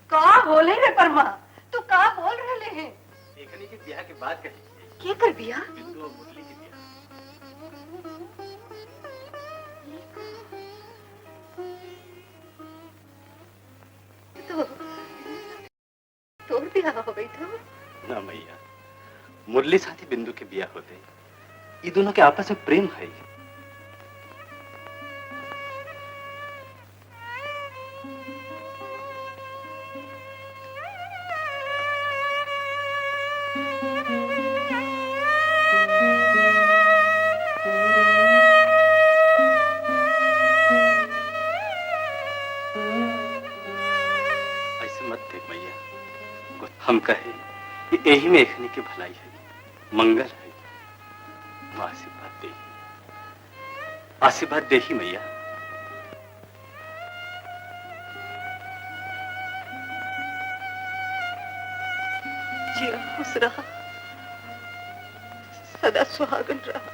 का बोले रे परमा, तू का बोल रहे हैं? एकनी के ब्याह के बाद कही क्या कर बिया? बिंदु और मुरली के ब्याह। तो तोर बिया हो गई तो? ना मैया, मुरली साथी बिंदु के ब्याह होते, ये दोनों के आपस में प्रेम है। हम कहे कि यही में एकनी की भलाई है, मंगल है। आशीर्वाद दे ही मैया। जीवन खुश रहा, सदा सुहागन रहा।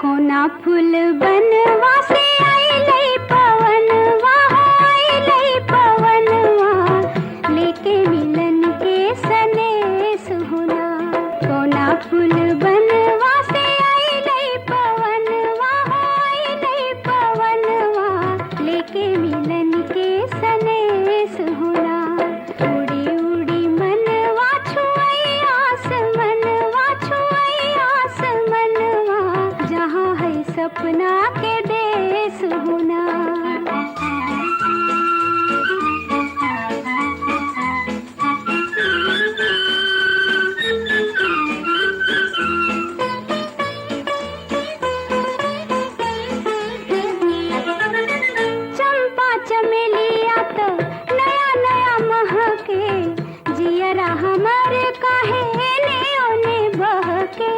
कोना फूल बनवा से आइलै पवनवा, आइलै पवनवा, लेके मिलन के सनेस होना। कोना फूल बनवा से आइलै पवनवा, आइलै पवनवा, लेके मिलन के सनेस होना। उड़ी उड़ी मनवा छुई आसमनवा, छुई आसमनवा, जहाँ है सपना के देश होना। चंपा चमेलिया तो नया नया महके, जियरा हमारे काहे ने ओने बहके।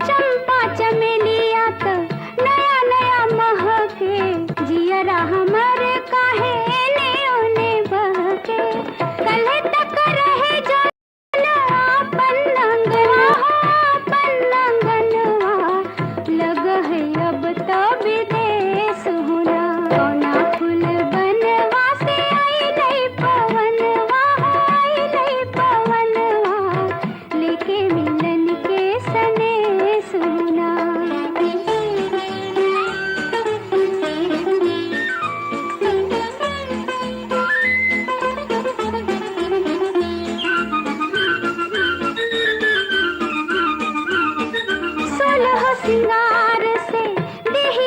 चंपा चमेलिया तो नया नया महके, जियरा हमारे काहे ने ओने बहके। कल तक रहे जो अपन अंगनवा, अपन अंगनवा, लग है अब तो विदेश होना। कोना फूल बनवा से आइलै पवनवा, आइलै पवनवा, लेके मिलन के सनेस होना। सोलह सिंगार से देही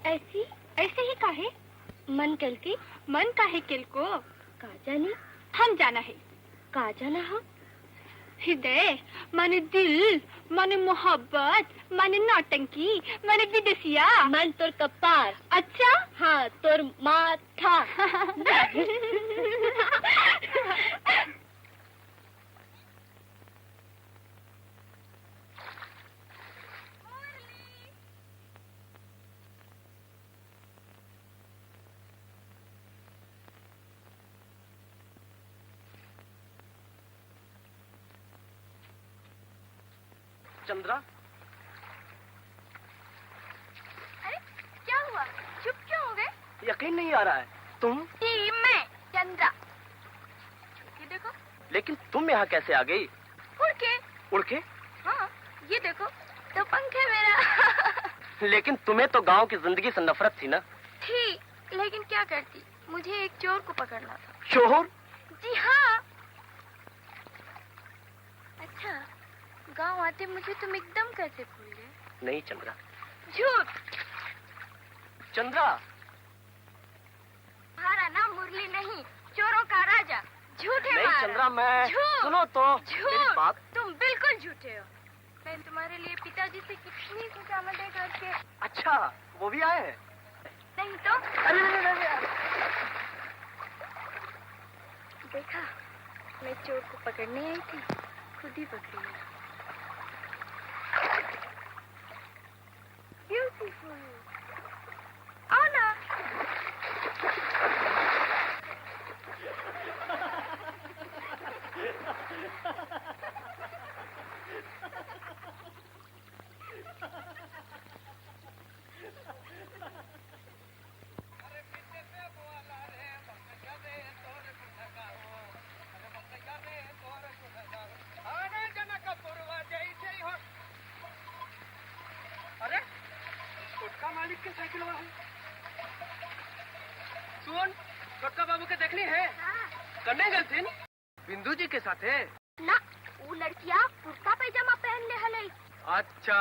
ऐसी ऐसे ही काहे मन कल के मन काहे किल को का जानी हम जाना है का जाना है हृदय माने दिल माने मोहब्बत माने नौटंकी माने विदेशिया मन तोर कपार अच्छा हाँ तोर माथा चंद्रा, अरे क्या हुआ चुप क्यों हो गए यकीन नहीं आ रहा है तुम मैं चंद्रा ये देखो लेकिन तुम यहाँ कैसे आ गई उड़ के हाँ ये देखो तो पंख है मेरा लेकिन तुम्हें तो गांव की जिंदगी से नफरत थी ना थी लेकिन क्या करती मुझे एक चोर को पकड़ना था चोर जी हाँ अच्छा गांव आते मुझे तुम एकदम कैसे भूल गए नहीं चंद्रा झूठ चंद्रा हमारा नाम मुरली नहीं चोरों का राजा झूठ है नहीं हमारा। चंद्रा मैं झूठ सुनो तो मेरी झूठ बात तुम बिल्कुल झूठे हो मैं तुम्हारे लिए पिताजी से कितनी खुशामदें करके अच्छा वो भी आए हैं नहीं तो अरे नहीं, देखा मैं चोर को पकड़ने आई थी खुद ही पकड़ी है ब्यूटीफुल आओ ना अरे छोटका मालिक के साइकिल वाला सुन छोटका बाबू के देखनी है करने गए थे बिंदु जी के साथ है ना वो लड़कियां कुर्ता पैजामा पहन ले हले अच्छा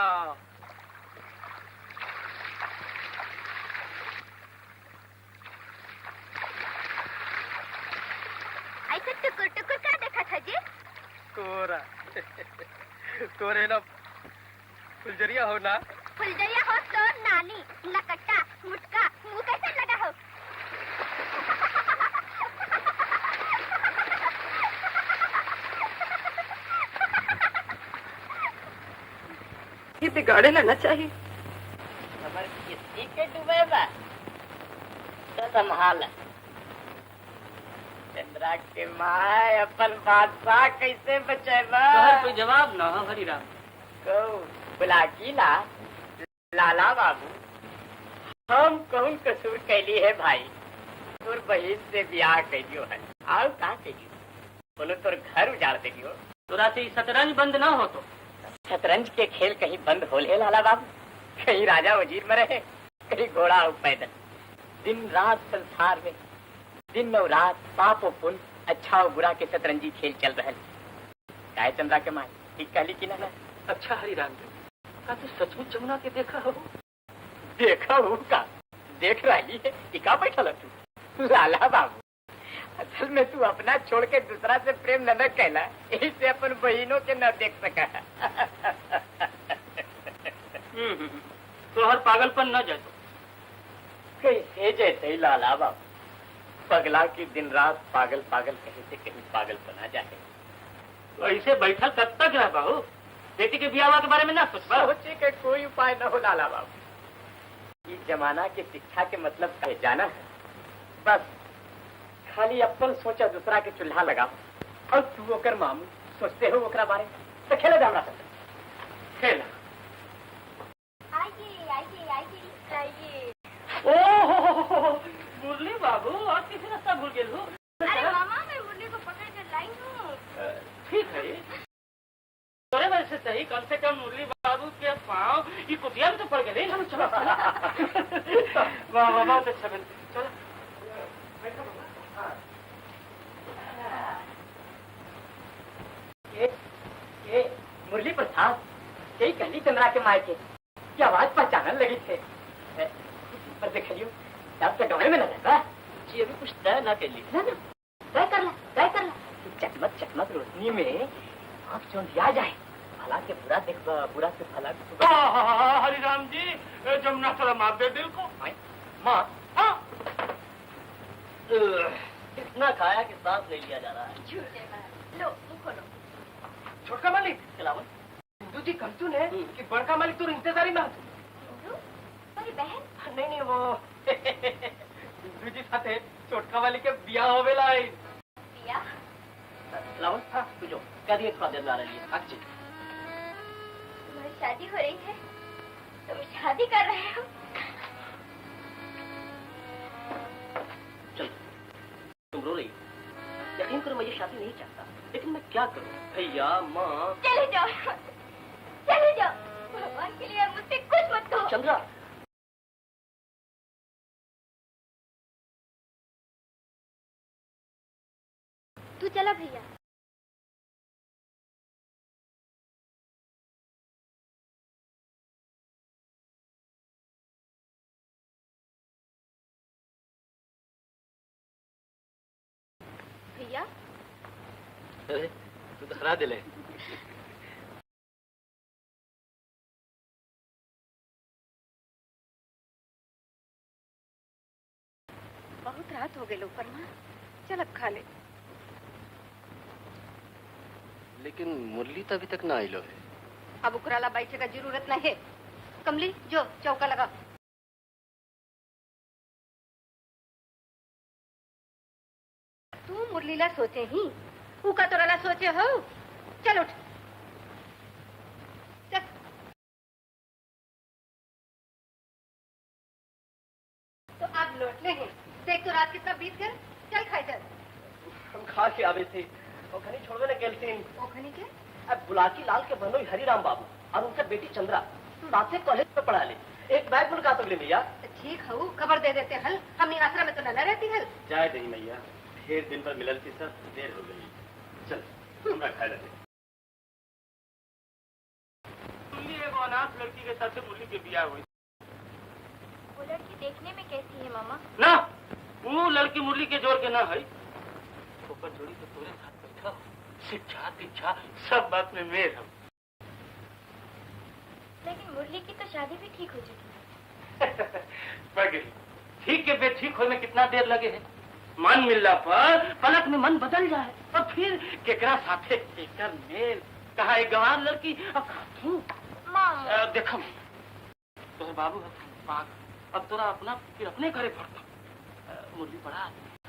ऐसे टुकुर टुकुर क्या देखा था जी तोरा तोरे ना फुलझरिया हो ना फुलझरिया हो तो नानी लकट्टा मुटका मुंह कैसे लगा हो ये बिगाड़े लेना चाहिए किसी के डूबे बा तो संभाल चंद्रा के माय अपन बादशाह कैसे बचेबा कोई जवाब ना हो हरिराम को बुला की ला लाला बाबू हम कौन कसूर कैली है भाई तोर बहन से ब्याह कैलियो है आओ कहाँ कैलियो बोलो तोर घर उजाड़ देलियो तोरा से शतरंज बंद ना हो तो शतरंज के खेल कहीं बंद हो ले लाला बाबू कहीं राजा वजीर में रहे कहीं घोड़ा हो पैदल दिन रात संसार में दिन और रात पाप और पुण्य अच्छा और बुरा के शतरंजी खेल चल रहे काय चंद्रा के माए ठीक कहली कि ना अच्छा हरिराम जी का तू सचमुच जमुना के देखा हो देखा हूँ का देख रही है इका बैठा तू लाला बाबू असल में तू अपना छोड़ के दूसरा से प्रेम न कहला यही से अपन बहनों के न देख सका तो हर पागलपन न जाए कैसे जैसे ही लाला बाबू पगला की दिन रात पागल पागल कहीं से कहीं पागल बना जाए तो ऐसे बैठा कब तक रह बाबू बेटी के ब्याह के बारे में ना सोचबा सोचे के कोई उपाय न हो लाला बाबू इस जमाना के शिक्षा के मतलब कहे जाना है बस खाली अपन सोचा दूसरा के चूल्हा लगाओ और तू ओकर मामू सोचते हो ओकरा बारे तो खेले जाना खेल आइए आइए आइए आइए ओह मुरली बाबू और किसी रास्ता भूल गए हो अरे मामा मैं मुरली को पकड़ कर लाई हूँ ठीक है तोरे वजह से सही कम से कम मुरली बाबू के पाँव ये कुटिया में तो पड़ गए हम चलो वाह वाह बहुत अच्छा बन चलो ये मुरली प्रसाद यही कहली चंद्रा के मायके की आवाज पहचानने लगी थे पर देख लियो अब तो डोरे में लगा जी अभी कुछ तय ना कर ली ना ना तय कर ला चकमक चकमक रोशनी में आँख चौंधिया जाए भला के बुरा देख बुरा से भला हरिराम जी जमुना थोड़ा मार दे दिल को माँ इतना खाया कि सांस ले लिया जा रहा है झूठे बात। लो मुंह खोलो। छोटका मालिक खिलावन हिंदू जी कंचून है कि बड़का मालिक तो इंतजारी में हतो मेरी बहन नहीं वो हिंदू जी साथे छोटका वाली के बियाह होवेला है पिया खिलावन हाँ तुझो क्या दिए थोड़ा देर ला रही है अच्छी तुम्हारी शादी हो रही है तुम शादी कर रहे हो चल तुम रो रही यकीन करो मैं ये शादी नहीं चाहता लेकिन मैं क्या करूं भैया माँ चले जाओ भगवान के लिए मुझसे कुछ मत कहो। चंद्रा तू चला भैया भैया तू तो हरा दिले बहुत रात हो गई परमा चल अब खा ले। लेकिन मुरली तो अभी तक ना आइलो है। अब उकराला बैठे का जरूरत नहीं है। कमली जो चौका लगा। तू मुरलीला सोचे ही उका तोराला सोचे हो। चल उठ चल। तो अब लौट ले हैं। देख तो रात कितना बीत गया। चल खाई चल। हम खा के आवे थे और खनी छोड़वे न गेलतीन ओखनी के अब बुलाकी लाल के बनोई हरिराम बाबू और उनका बेटी चंद्रा साथे कॉलेज में पढ़ा ले एक बैग मुल्का तो ले भैया ठीक है खबर दे देते हल हमने आसरा में तो न रहती हल जाए नहीं मैया ढेर दिन पर मिलल थी सर देर हो गई चल हमरा खाए लगे मुरली एगो अनाथ लड़की के साथ मुरली के बियाह हुई। वो लड़की देखने में कैसी है मामा? ना वो लड़की मुरली के जोर के ना है ऊपर जोड़ी तो तोरे साथ बैठा हो शिक्षा दीक्षा सब बात में मेर हम। लेकिन मुरली की तो शादी भी ठीक हो चुकी है। ठीक के बे ठीक होने में कितना देर लगे है। मन मिलना पर पलक में मन बदल जाए और फिर केकरा साथे केकर मेल कहा एक गंवार लड़की अब तू मामा देखम तोहर बाबू पाक अब तोरा अपना फिर अपने घरे पड़ता मुरली पढ़ा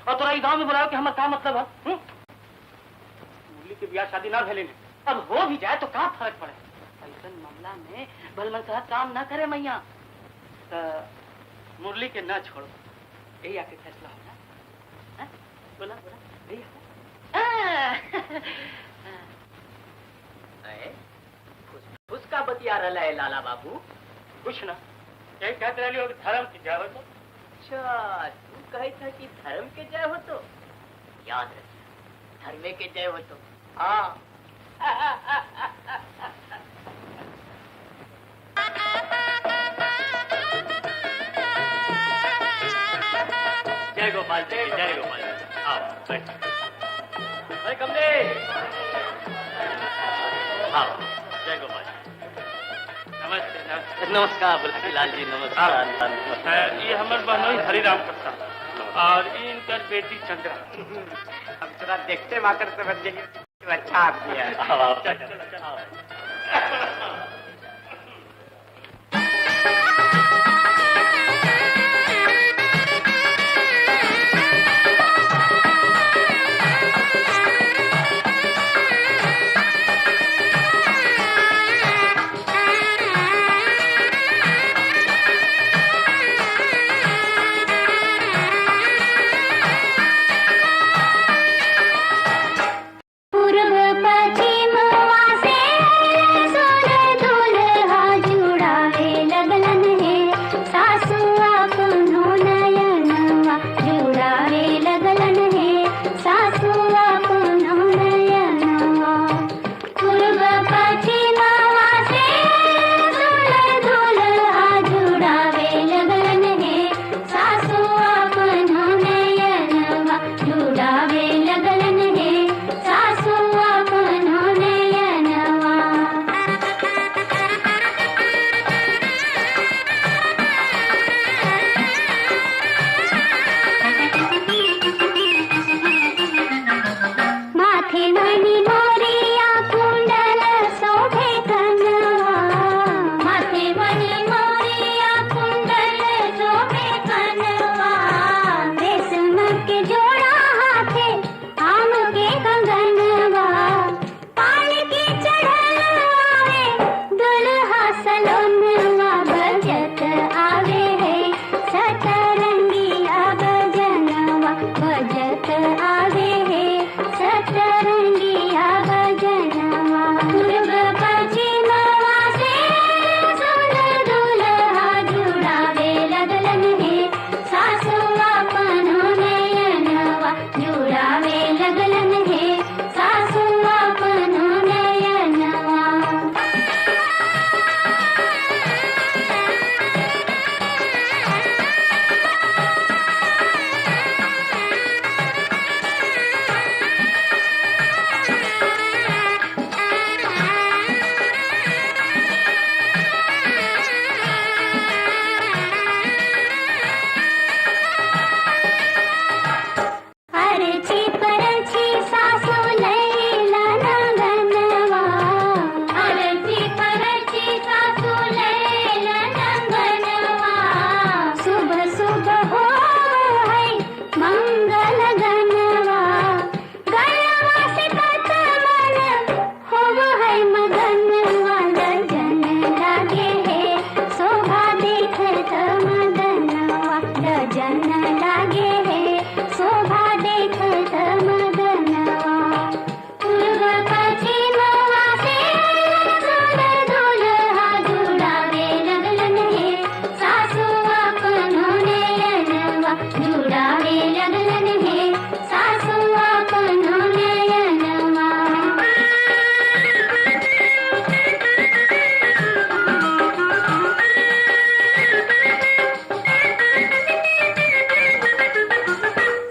और तोरा गांव में बुलाओ कि हमारा क्या मतलब है। मुरली के ब्याह शादी ना भेले अब हो भी जाए तो क्या फर्क पड़े ऐसा मामला में भलमन का काम ना करे मैया मुरली के ना छोड़ो यही आके फैसला होगा। बोला बोला उसका बतिया रहा है लाला बाबू कुछ ना यही कहते रही धर्म की जय हो तो अच्छा तू कहे था कि धर्म के जय हो तो याद रख धर्म के जय हो तो हाँ जय गोपाल जय गोपाल आओ बैठ अरे कमले हाँ जय गोपाल नमस्ते नमस्कार बुलाकी लाल जी नमस्कार ये हमारे बहनोई हरिराम प्रसाद और इनकर बेटी चंद्रा अब थोड़ा देखते माकर समझ गई अच्छा आदमी है पूर्व पश्चिम से जन लागे है शोभा देखत मदनवा पूर्व पश्चिमवा से सुंदर दुल्हा जुड़ावे लगलन है सासु अपनो नयनवा जुड़ावे लगलन है सासु अपनो नयनवा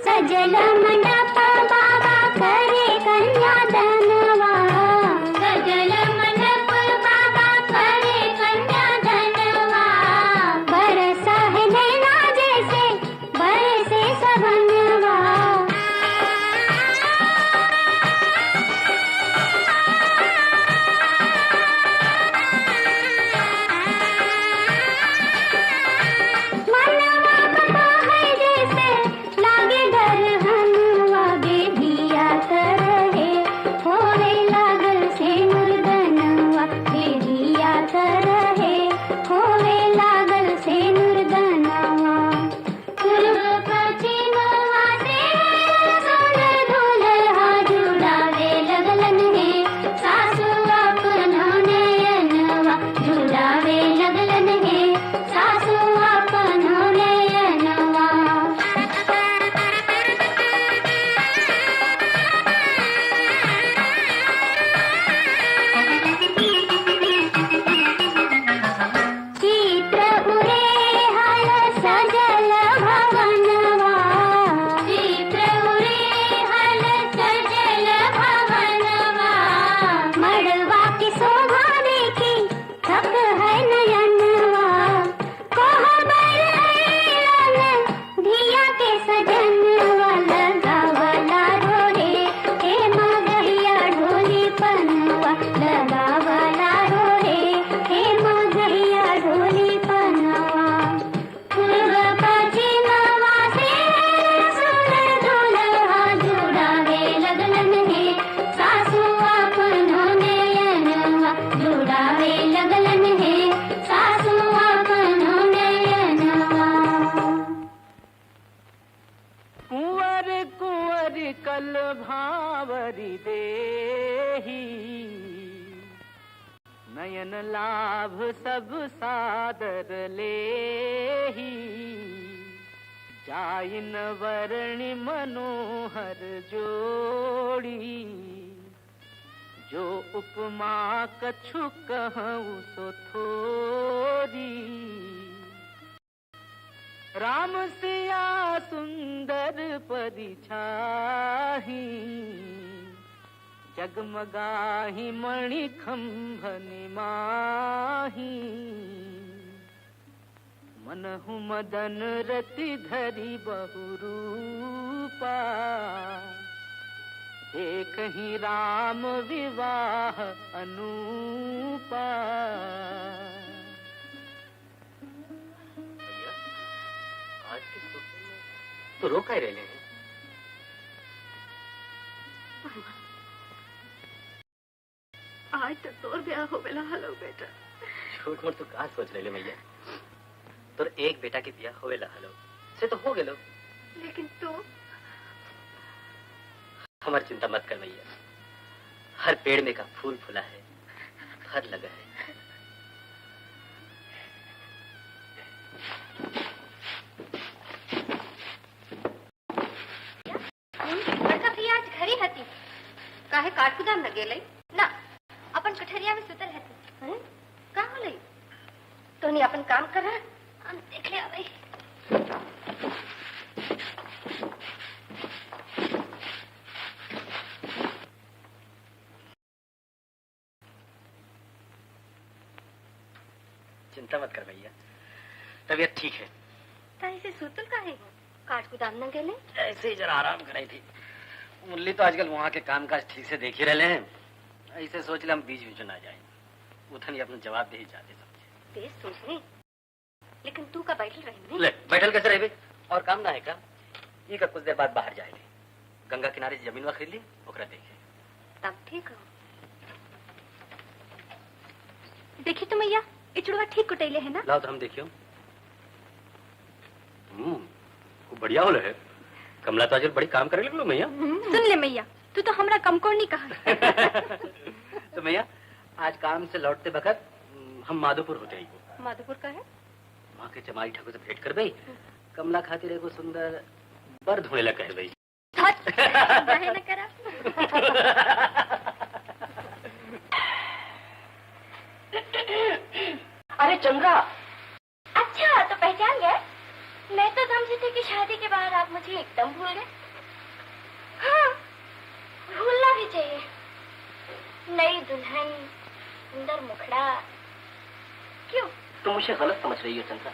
सजल मंडप बाबा करे कन्यादानवा सजल मंडप बाबा करे कन्यादानवा बरसा है नैना जैसे बरसे सवनवा मनवा कपा है जैसे लागे दरहनवा बेदिया तरहे होवे लागल से मुर्दनवा बेदिया तरहे होवे लागल से मुर्दनवा पूर्व पश्चिमवा से सुंदर दुल्हा जुड़ावे लगलन है सासु अपनो नयनवा जुड़ावे लगलन है सासु अपनो नयनवा चित्र उरे हल सजल भवनवा चित्र उरे हल सजल भवनवा मड़वा की शोभा देखी थक है नयनवा कोहबर ऐलन धिया के सजनवा लगावला रोहे हे मगहिया ढोली पनवा लगावला रोहे हे मगहिया ढोली पनवा पूर्व पश्चिमवा से सुंदर दुल्हा जुड़ावे लगलन है सासु अपनो नयनवा जुड़ावे लगलन है सासु अपनो नयनवा कुंवर कुंवर कल भावरी देही नयन लाभ सब सादर लेही जाइन वर्णि मनोहर जोड़ी जो उपमा कछु कहूँ सो थोरी राम सिया सुंदर परिछाही जगमगाही मणि खंभ निमाही मनहु मदन रति धरी बहुरूपा देखहि राम विवाह अनूपा आज के सोफे में तो रो काहे रहे हैं? आज तो तोर ब्याह हो गया हलो बेटा झूठ मूठ तो कहा सोच रहे मैया तोर एक बेटा के बिया होवेला हलो से तो हो गेलो लेकिन तू हमारी चिंता मत कर मैया हर पेड़ में का फूल फूला है फल लगा है बड़का भैया आज घरी हती काहे काटकुदाम न गेलै ना अपन कठरिया में सुतल हती हैं का होलै तोनी अपन काम कर हम देख ले आबै चिंता मत कर भैया तबीयत ठीक है ताई से सुतल काहे काटकुदाम न गेलै ऐसे ही जरा आराम कराई थी मुरली तो आजकल वहाँ के कामकाज ठीक से देख ही रहे हैं ऐसे सोच ले हम बीच बीच ना जाए उठन ही अपना जवाब दे ही जाते समझे तेज सोचने लेकिन तू का बैठल रही ले बैठल कैसे रहे और काम ना है का ये का कुछ देर बाद बाहर जाएंगे गंगा किनारे से जमीन खरीद ली ओकरा देखे तब ठीक हो देखी तो मैया इचड़वा ठीक कुटैले है ना लाओ तो हम देखियो बढ़िया हो रहे कमला तो आज बड़ी काम करे लगलो मैया। सुन ले मैया, तू तो हमरा कमकोर नहीं कहा। तो मैया आज काम से लौटते वक्त हम माधोपुर हो जाएंगे। माधोपुर का है? वहाँ के जमाई ठाकुर से भेंट कर भाई, कमला खातिर एगो सुंदर बर ढूंढे ला कहे भाई। न करा। अरे चंद्रा, अच्छा तो पहचान गए? मैं तो समझी थी कि शादी के बाद आप मुझे एकदम भूल गए। हाँ, भूलना भी चाहिए। नई दुल्हन, सुंदर मुखड़ा। क्यों? तुम मुझे गलत समझ रही हो चंद्रा।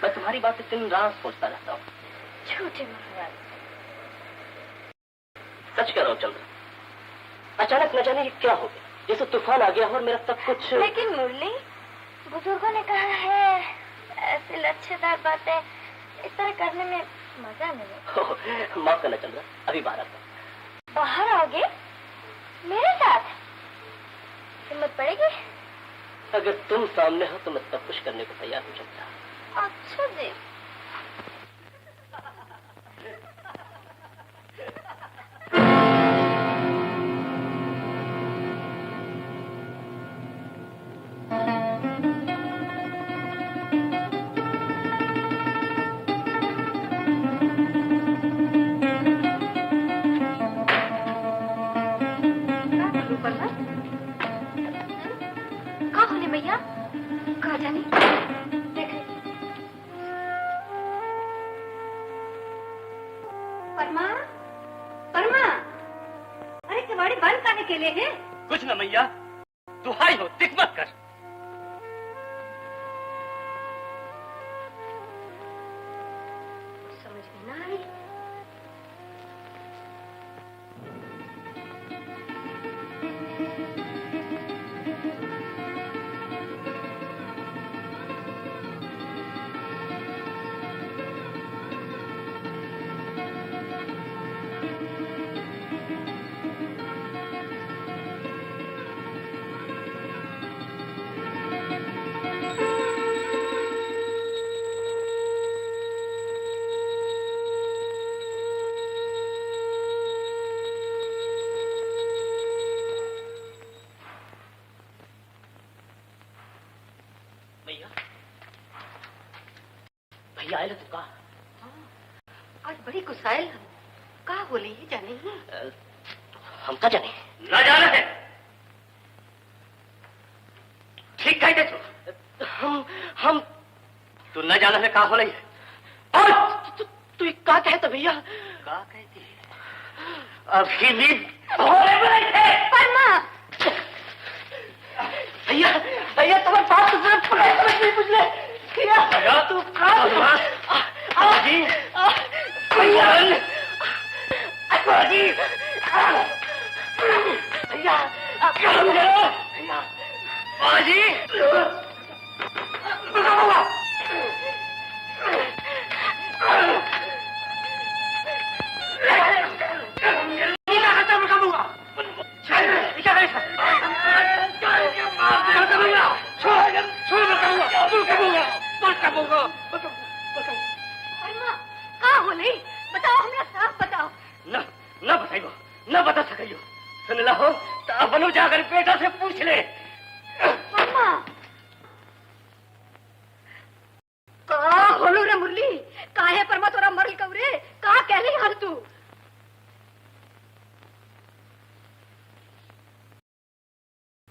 मैं तुम्हारी बातें दिन रात सोचता रहता हूँ। झूठे महाराज। सच कह रहा हूँ चंद्रा, अचानक न जाने ये क्या हो गया, जैसे तूफान आ गया और मेरा सब कुछ। लेकिन मुरली, बुजुर्गों ने कहा है ऐसे लच्छेदार बातें इस तरह करने में मजा नहीं। माफ करना चंद्रा, अभी बाहर आता हूँ। बाहर आओगे? मेरे साथ? हिम्मत पड़ेगी? अगर तुम सामने हो तो मैं सब कुछ करने को तैयार हूँ चंद्रा। अच्छा जी। मैया कहा जानी देख परमा, परमा, अरे कबाड़ी बंद करने के लिए है? कुछ न मैया, दुहाई हो दिख मत कर। समझ में ना आई। भैया आए तो कहा? आज बड़ी गुस्साइल कहा बोली ही जाने ही। हम का जाने? न जाना है। ठीक कहते तू। हम तू न जाना है कहा हो रही है? और तू क्या कहता भैया? क्या कहती है? अभी भी भोले बने थे। परमा, भैया भैया तुम्हारे पास तो सिर्फ पुलिस नहीं पूछ ले। भैया तू बाजी भैया बाजी भैया बाजी कहा हो नहीं? बताओ, हमरा साफ बताओ। न बताइयो, न बता सकियो। सुन ला हो तो अपनो जाकर बेटा से पूछ ले। परमा, कहा होलो रे मुरली? काहे परमा तोरा मरल कवरे? कहा कहले हर तू?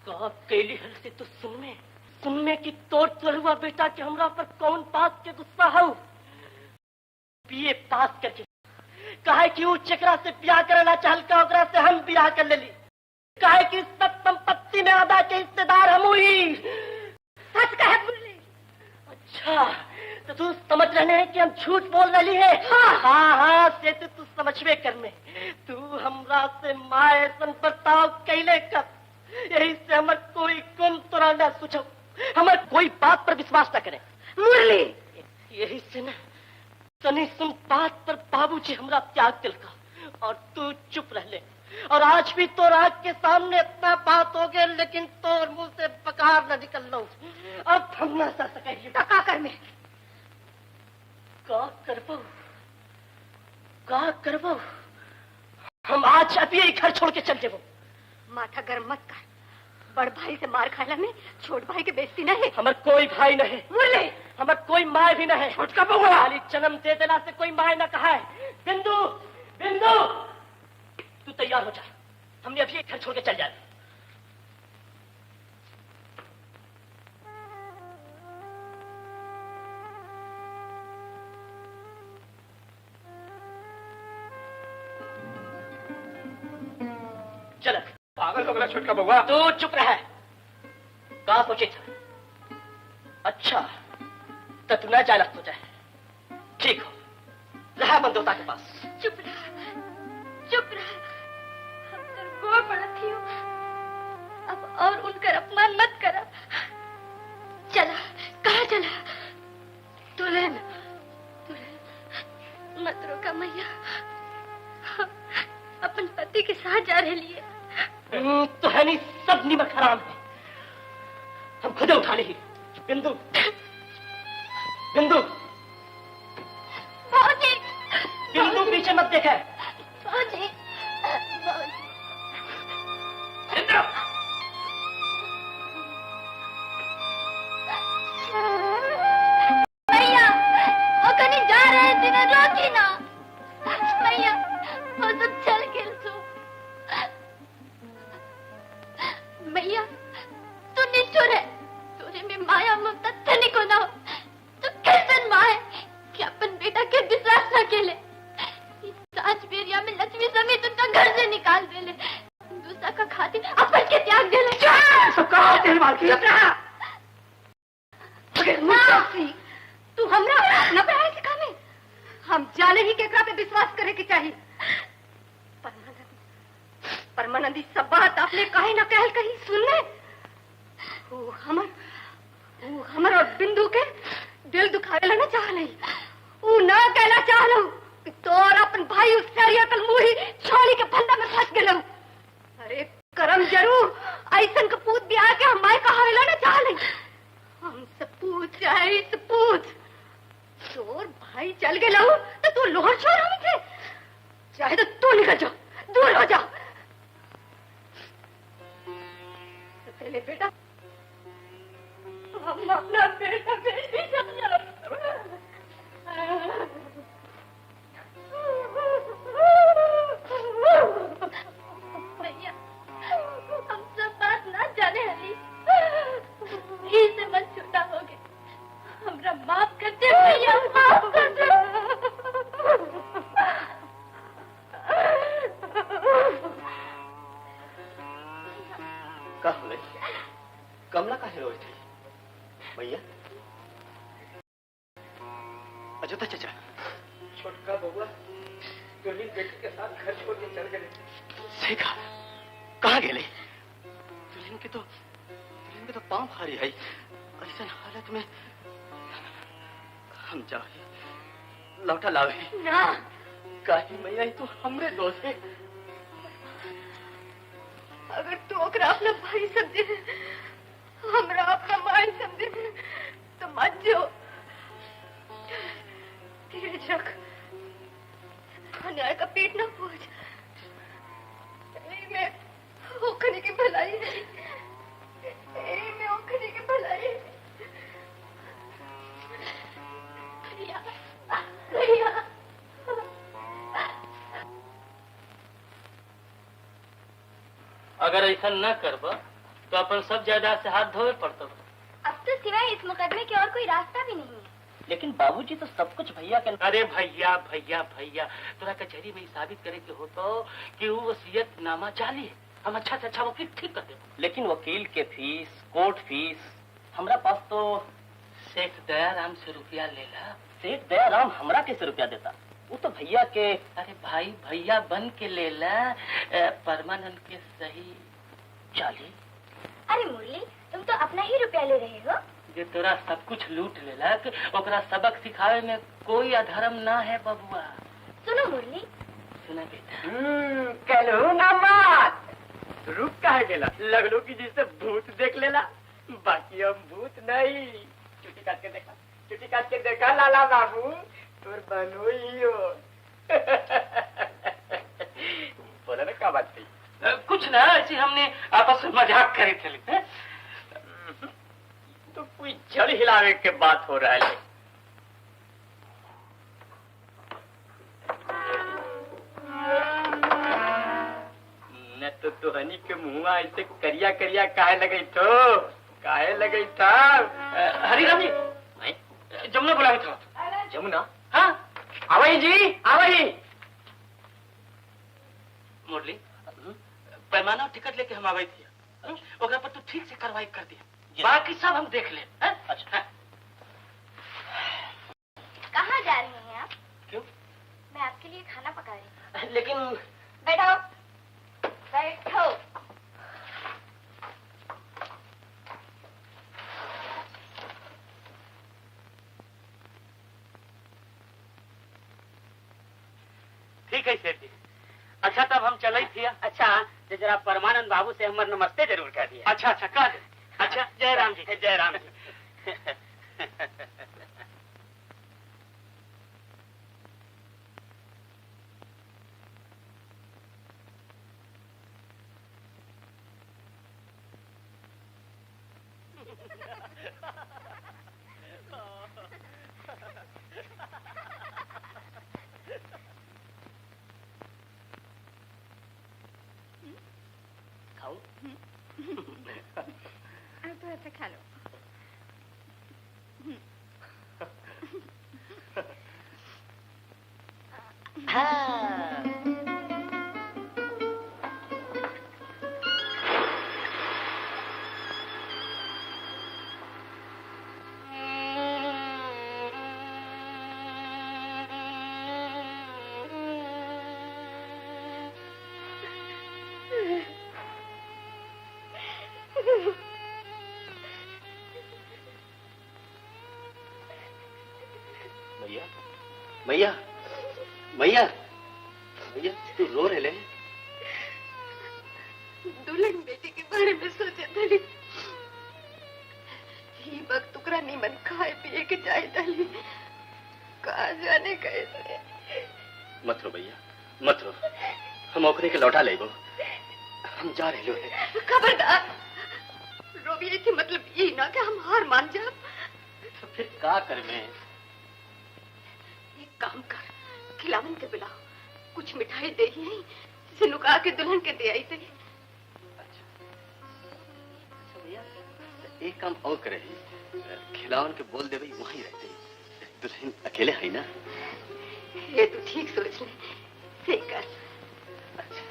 कहा केली हल से तो सुन में कि तोड़ चलुआ बेटा के हमरा पर कौन बात के गुस्सा हो। बीए पास करके कहे कि वो चकरा से ब्याह करना चाहल का, ओकरा से हम ब्याह कर ले ली। कहे कि सब संपत्ति में आधा के हिस्सेदार हम हुई। सच कहे मुरली? अच्छा तो तू समझ रहे हैं कि हम झूठ बोल रही है? हाँ से तू समझवे कर में। तू हमरा से माए सन बर्ताव कैले कर, यही से हमार कोई गुम तोरा न सुझो, हमार कोई बात पर विश्वास न करे। मुरली, यही से न तनी सुन बात पर बाबूजी हमरा त्याग दिल का और तू चुप रह ले। और आज भी तो रात के सामने इतना बात हो गया, लेकिन तोर मुंह से बकार न निकल लो। अब हम न सह सके। का कर में का कर पाऊ? का करबो? हम आज अभी ही घर छोड़ के चल जेबो। माथा गर्म मत कर। बड़ भाई से मार खाला में छोट भाई के बेइज्जती नहीं। हमार कोई भाई नहीं, बोले हमार कोई माँ भी नहीं। छोटका बउआ खाली जन्म दे देला से कोई माँ न कहा है। बिंदु, बिंदु, तू तैयार हो जा, हमने अभी घर छोड़ के चल जाए। चल पागल हो गया छोटका बउआ। तू चुप रह। कहा सोचे था? अच्छा तो तू न जा लगता जाए। ठीक हो, रहा बंदोता के पास। चुप रहा, चुप रहा। हम तो गोड़ पड़त थी। अब और उनका अपमान मत करा। चला, कहाँ चला? दुल्हन, दुल्हन मत रोका मैया। अपन पति के साथ जा रहे लिए। तो है नहीं, सब निमक हराम है। हम खुद उठा ली। बिंदु, बिंदु, भाजी, बिंदु पीछे मत देखे। भाजी, इंद्र, भैया वो कहीं जा रहे थे ना, रोकी ना भैया। वो सब चल के भैया तू निष्ठुर है। तोरे में माया ममता तनिक ना हो तो कैसन माँ है कि अपन बेटा के विश्वास न केले। साँच बेरिया में लक्ष्मी समेत उनका घर से निकाल देले। दूसरा का खातिर अपन के त्याग देले। तू हमरा अपना पढ़ाई सिखावे। हम जाने ही केकरा पे विश्वास करे के चाहिए। परमानंदी सब बात आपने कहे न कहल कहीं सुन ले। वो हमर और बिंदु के दिल दुखावेला न चाह नहीं। वो न कहला चाह लो कि तोर अपन भाई उस सरिया कल मुही छोड़ी के फंदा में फंस गेलो। अरे करम जरूर ऐसन का पूत भी आके हमारे कहावेला न चाह नहीं। हमसे पूछ चाहे से पूछ। तोर भाई चल गेलो तो तू लोहर छोड़ हमसे। चाहे तो तू निकल जाओ, दूर हो जाओ। पहले बेटा हम अपना बेटा बेटी भैया हम सब बात ना जाने हली। इसे मन छोटा हो गए। हमरा माफ कर दे भैया, माफ कर दे। कमला का हीरो थी भैया। अजोता चाचा, छोटका बउआ दुल्हन बेटी के साथ घर छोड़ के चल गए। सेखा कहाँ गेले? दुल्हन के तो पाँव भारी है। ऐसा हालत में हम जाए लौटा लावे ना। काहे मैया, तो हमरे दोस्त है। अगर तू ओकरा अपना भाई समझे, हमरा अपना माई समझे तो मत जो। धीरज रख, अन्याय का पेट न पूछ। में ओखने की भलाई है, में ओखने की भलाई है। भैया, भैया। अगर ऐसा न करब तो अपन सब जायदाद से हाथ धोवे पड़ता। अब तो सिवाय इस मुकदमे के और कोई रास्ता भी नहीं है। लेकिन बाबूजी तो सब कुछ भैया के। अरे भैया भैया भैया, तोरा कचहरी में साबित करे के हो तो कि वो वसीयत नामा जाली है। हम अच्छा से अच्छा वकील ठीक कर दे। लेकिन वकील के फीस, कोर्ट फीस, हमरा पास तो सेठ दयाराम से रुपया लेला। सेठ दयाराम हमरा कैसे रुपया देता? वो तो भैया के। अरे भाई भैया बन के लेला, परमानंद के सही चाली। अरे मुरली, तुम तो अपना ही रुपया ले रहे हो। जे तोरा सब कुछ लूट लेलक, ओकरा सबक सिखावे में कोई अधर्म ना है बबुआ। सुनो मुरली। सुना बेटा। कहलो ना बात। रुक कहा गेला? लगलो कि जिससे भूत देख लेला। बाकी हम भूत नहीं। चुटी काट के देखा, चुटी काट के देखा लाला बाबू, तोर बनो ही हो। ऐसी हमने आपस में मजाक करी थी। तो कोई जड़ हिलावे के बात हो रहा है। न तो तुहनी के मुँह ऐसे करिया करिया काहे लगे तो काहे लगे था। हरिराम जी, जमुना बुलाया था। जमुना? हाँ, आवई जी, आवई। मुरली, पैमाना और टिकट लेके हम आवे थे। ओकरा पर तू ठीक से कार्रवाई कर दिया, बाकी सब हम देख ले। अच्छा। कहाँ जा रही हैं आप? क्यों? मैं आपके लिए खाना पका रही हूँ। लेकिन बैठो, बैठो। ठीक है सेठ जी। अच्छा तब हम चले थे। अच्छा, तो जरा परमानंद बाबू से हमारे नमस्ते जरूर कह दिया। अच्छा अच्छा कह दे। अच्छा, जय राम जी। जय राम जी। अब तो ऐसा खा लो। मैया, मैया, मैया, तू रो रहे ले? दुल्हन बेटी के बारे में सोचे थी। ही वक्त टुकड़ा नीमन खाए पिए के जाए डाली। कहा जाने कैसे। मत रो भैया, मत रो। हम ओकरे के लौटा लेबो। हम जा रहे लो। खबरदार। रोबिये थी मतलब यही ना कि हम हार मान जाए। तो फिर क्या कर मैं? एक काम कर, खिलावन के बुलाओ, कुछ मिठाई दे ही जिसे नुका के दुल्हन के दे आई थी। अच्छा भैया, एक काम और करे, खिलावन के बोल दे भाई वहीं रहते। दुल्हन अकेले है ना? ये तू ठीक सोच ले, सही कर। अच्छा।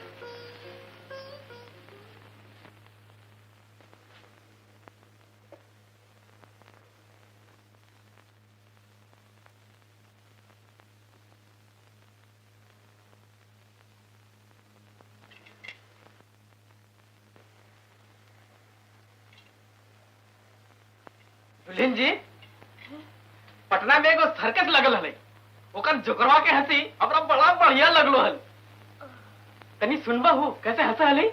दुल्हन जी, पटना में एगो सर्कस लगल हले, ओकर जोकरवा के हंसी हमरा बड़ा बढ़िया लगलो हल। तनी सुनबा हो कैसे हंसा हले?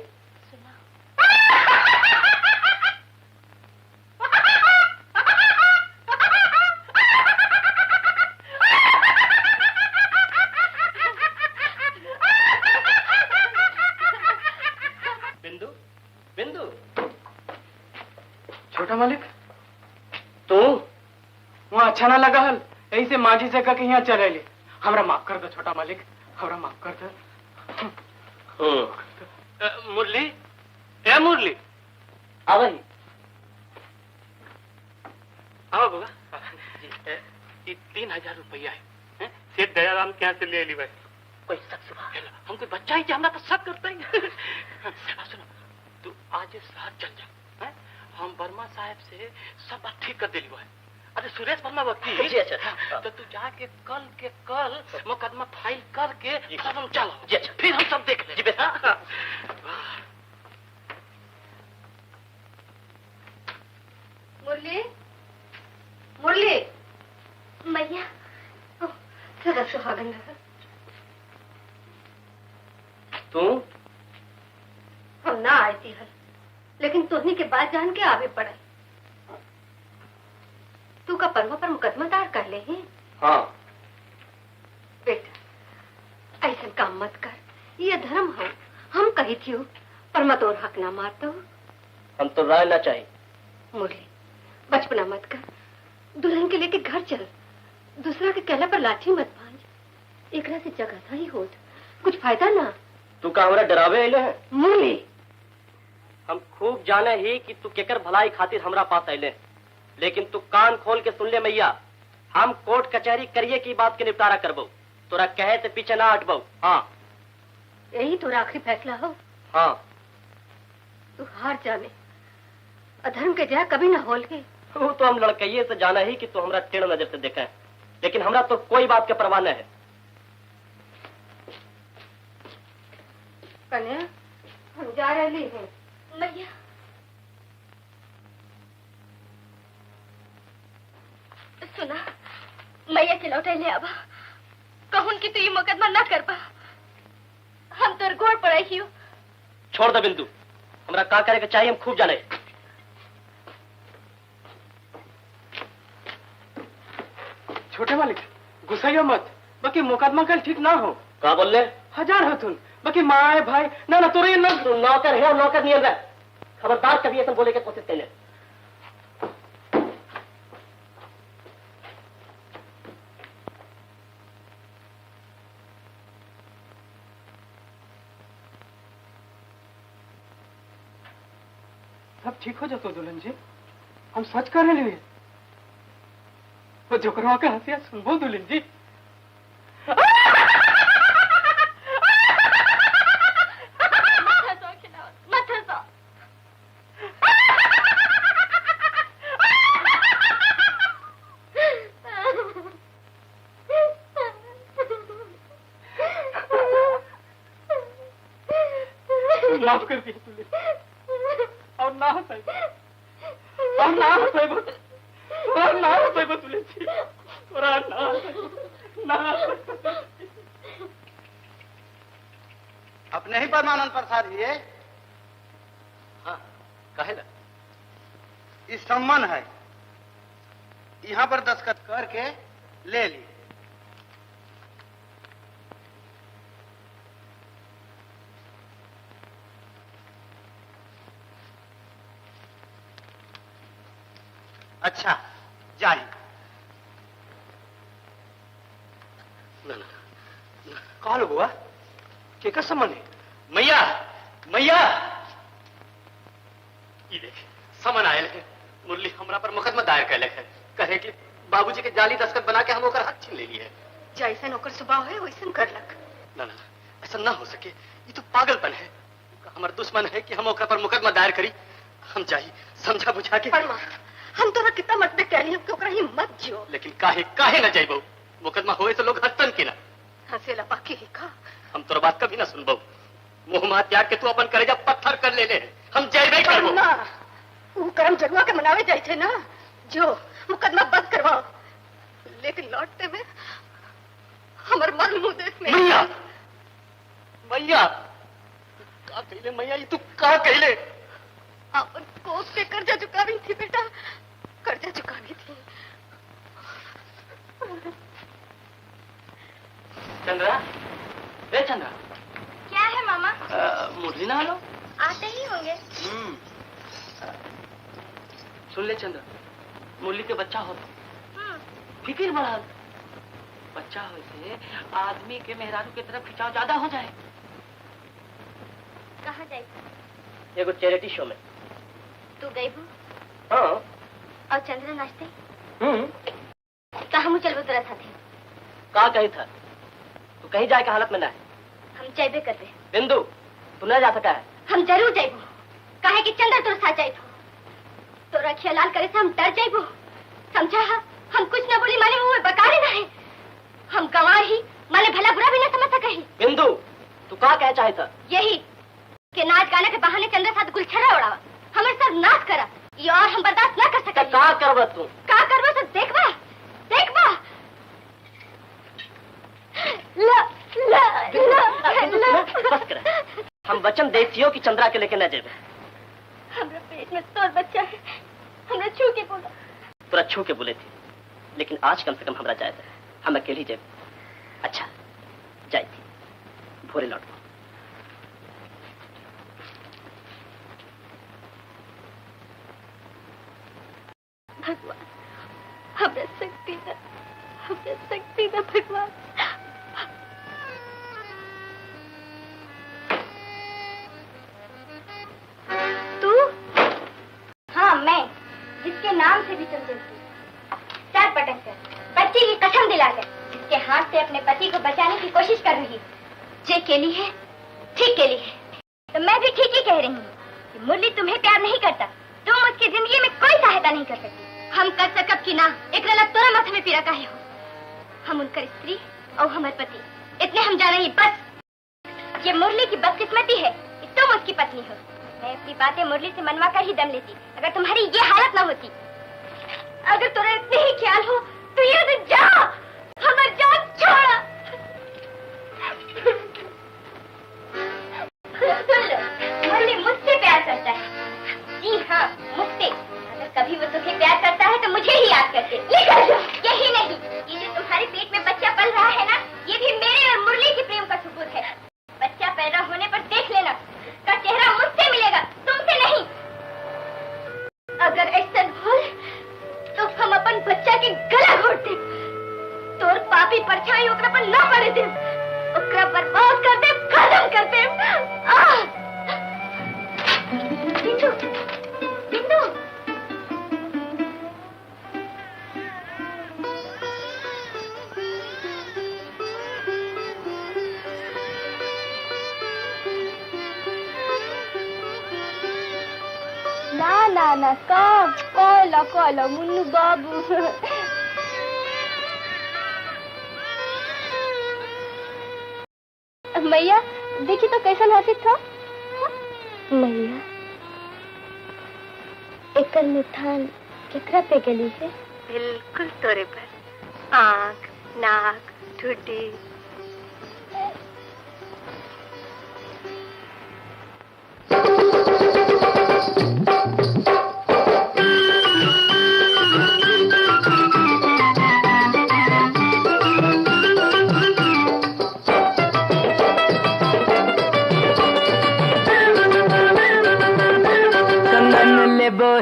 बिंदु, बिंदु। छोटा मालिक, तो वहाँ अच्छा ना लगा हल, यही से माझी से कह के यहाँ चले ले। हमरा माफ कर दो छोटा मालिक, हमरा माफ कर दो। मुरली, ए मुरली, आवई। आओ बाबा। ये 3000 रुपया है, सेठ दयाराम के यहाँ से ले ली भाई। कोई शक सुबह हम कोई बच्चा ही हमरा तो शक करता ही। सुनो, तू आज शहर चल जा, है? हम वर्मा साहब से सब बात ठीक कर दिली है। अरे सुरेश वर्मा वकील जी अच्छा। तो तू जाके कल के कल मुकदमा फाइल करके सब हम चलो जी अच्छा। फिर हम सब देख ले। जी मुरली, मुरली, मैया, सदा सुहागन रहा। तू? हम ना आए थी हल, लेकिन तुहनी के बाद जान के आवे पड़े। तू का पर्वा पर मुकदमा दायर कर ले हैं? हाँ। बेटा, ऐसा काम मत कर, ये धर्म हो। हम कही थी पर मत और हक ना मारता हूँ। हम तो राय ना चाहिए। मुरली बचपना मत कर, दुल्हन के लेके घर चल, दूसरा के कहला पर लाठी मत भांज। एकरा से जगह था ही होत, कुछ फायदा ना। तू का हमरा डरावे अइले है? मुरली हम खूब जाने ही कि तू केकर भलाई खातिर हमरा पास अइले, लेकिन तू कान खोल के सुन ले मैया, हम कोर्ट कचहरी करिए की बात के निपटारा करबो, तोरा कहे से पीछे ना हटबो। हाँ यही तोरा आखिरी फैसला हो? हाँ। तू हार जाने, अधर्म के जय कभी ना होल के। वो तो हम लड़कइये से जाना ही कि तू हमरा टेढ़ नजर से देखे, लेकिन हमरा तो कोई बात के परवाह न है। कन्या हम जा रहे हैं। मैया सुना, मैया के लौटे ले आबा, कहून कि तू ये मुकदमा ना कर पा, हम तोर गोड़ पड़ाई ही हो। छोड़ दे बिंदु, हमरा का करे के चाहिए हम खूब जाने। छोटे मालिक गुस्साइयो मत, बाकी मुकदमा कल ठीक ना हो। का बोल ले? हजार हो तुम, बाकी माए भाई ना तोरे न नौकर है और नौकर नहीं है, खबरदार कभी ऐसा बोले के कोशिश करने। सब ठीक हो जातो दुल्हन जी, हम सच कर रहे हैं। वो जोकरवा के हंसिया सुनबो दुल्हन जी। मत हंसो। माफ कर दिया तूने, और ना हंसाइबो, और ना हंसाइबो, और ना हंसाइबो तुले जी, और ना हंसाइबो, ना हंसाइबो। अपने ही परमानंद प्रसाद ये हाँ काहे ना? इस सम्मान है, यहाँ पर दस्तखत करके ले ली। अच्छा जाइए। कहा लोग हुआ के का समन है? मैया मैया ये देख समन आयल है, मुरली हमरा पर मुकदमा दायर कैलक है, कहे कि बाबूजी के जाली दस्तखत बना के हम ओकर हक छीन ले लिए है। जैसा नौकर स्वभाव है वैसा कर लक। ना ना ऐसा ना हो सके, ये तो पागलपन है। हमारा दुश्मन है कि हम ओकर पर मुकदमा दायर करी। हम जाई समझा बुझा के। परमा, हम तोरा कितना मत में कहली हम क्यों ही मत जियो। लेकिन काहे काहे ना जाइबो, मुकदमा होए तो लोग हंसन की ना। हंसेला बाकी ही का। हम तोर बात कभी ना सुनबो, मुंह मार त्याग के तू अपन करेजा पत्थर कर ले हम जाइबे करबो ना। वो कर्म जगवा के मनावे जाए थे ना, जो मुकदमा बंद करवाओ, लेकिन लौटते में हमार मन मुंह देख में। मैया मैया का कहले मैया, ये तू का कहले? अपन कोप के कर्जा चुकावी थी बेटा, कर्जा चुकावी थी। चंद्रा, रे चंद्रा। क्या है मामा? मुरली ना लो? आते ही होंगे। सुन ले चंद्रा, मुरली के बच्चा हो फिक्र बढ़ा, बच्चा हो से आदमी के मेहरारू की तरफ खिंचाव ज्यादा हो जाए। कहाँ जाए? एगो चैरिटी शो में। तू गई हूँ? हाँ। और चंद्रा नाचते? कहाँ चलबो तेरा साथे? का कही था तू कहीं जाए के हालत में ना है। हम जाइबे करबे। बिंदु तू न जा सका है। हम जरूर जाइबो, काहे कि चंद्र तोर साथ जाइबो, तोरा ख्याल करे से हम डर जाइबो, समझा? हम कुछ न बोली माने मुंह में बकारे ना है, हम गवाह ही माने भला बुरा भी न समझ सके। बिंदु तू का कह चाहे था? यही कि नाच गाना के बहाने चंद्र साथ गुलछरा उड़ावा, हमें सब नाच करा, ये और हम बर्दाश्त न कर सके। का करबा तू? का करबो सब देखबा, देखबा। ला ला ला बस कर। हम वचन देती हो कि चंद्रा के लेके न जेबे। हमरा पेट में तोर बच्चा है, हमरा छू के बोला। तोरा छू के बोले थी, लेकिन आज कम से कम हमरा जाए, हम अकेली जेब। अच्छा जाए थी, भोरे लौट। की कोशिश कर रही। जे केली है ठीक केली है, तो मैं भी ठीक ही कह रही हूँ। मुरली तुम्हें प्यार नहीं करता, तुम उसकी जिंदगी में कोई सहायता नहीं कर सकती। हम कर सकब की ना, एक लग तोरा माथे में पीरा काहे हो। हम उनकर स्त्री और हमारे पति, इतने हम जाने ही बस। ये मुरली की बदकिस्मती है कि तुम उसकी पत्नी हो। मैं अपनी बातें मुरली से मनवा कर ही दम लेती, अगर तुम्हारी ये हालत ना होती। अगर तुम्हें इतने ही ख्याल हो तो ये से जा, हमारी जान छोड़ा। सुन लो, मुरली मुझसे प्यार करता है। जी हाँ, मुझसे। अगर कभी वो तुम्हें प्यार करता है तो मुझे ही याद करते। निकल जाओ। यही नहीं, ये जो तुम्हारे पेट में बच्चा पल रहा है ना, ये भी मेरे और मुरली के प्रेम का सबूत है। बच्चा पैदा होने पर देख लेना, का चेहरा मुझसे मिलेगा, तुमसे नहीं। अगर ऐसा हो तो हम अपन बच्चा के गला घोट दे, तोर पापी परछाई ओकरा पर न पड़े दे, ओकरा बर्बाद कर दे, खत्म कर दे। बिंदु, बिंदु। ना कॉला मुन्नू बाबू। मैया देखी तो कैसा हंसित था। मैया एक मुठान केकरा पे गली है? बिल्कुल तोरे पर। आँख, नाक, ठुड्डी।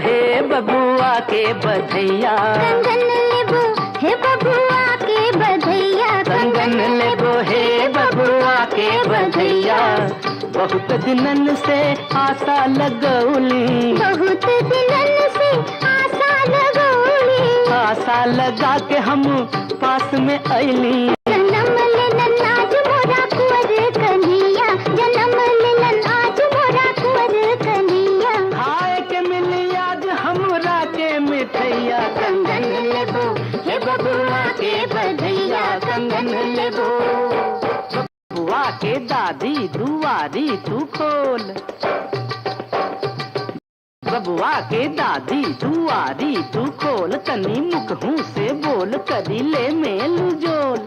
हे बबुआ के बधैया, कंगन लेबो हे बबुआ के बधैया, कंगन लेबो हे बबुआ के बधैया। बहुत दिनन से आशा लगौली, बहुत दिनन से आशा लगौली, आशा लगा के हम पास में अइली। जन्म लेलन आज मोरा कुंवर कन्हैया, जन्म लेलन आज मोरा कुंवर कन्हैया। खाए के मिली आज हमरा के मिठैया, कंगन लेबो हे बबुआ के बधैया, कंगन लेबो। बबुआ के दादी दुआरी तू खोल, बबुआ के दादी दुआरी तू खोल, तनी मुखहू से बोल करी ले मेलू जोल।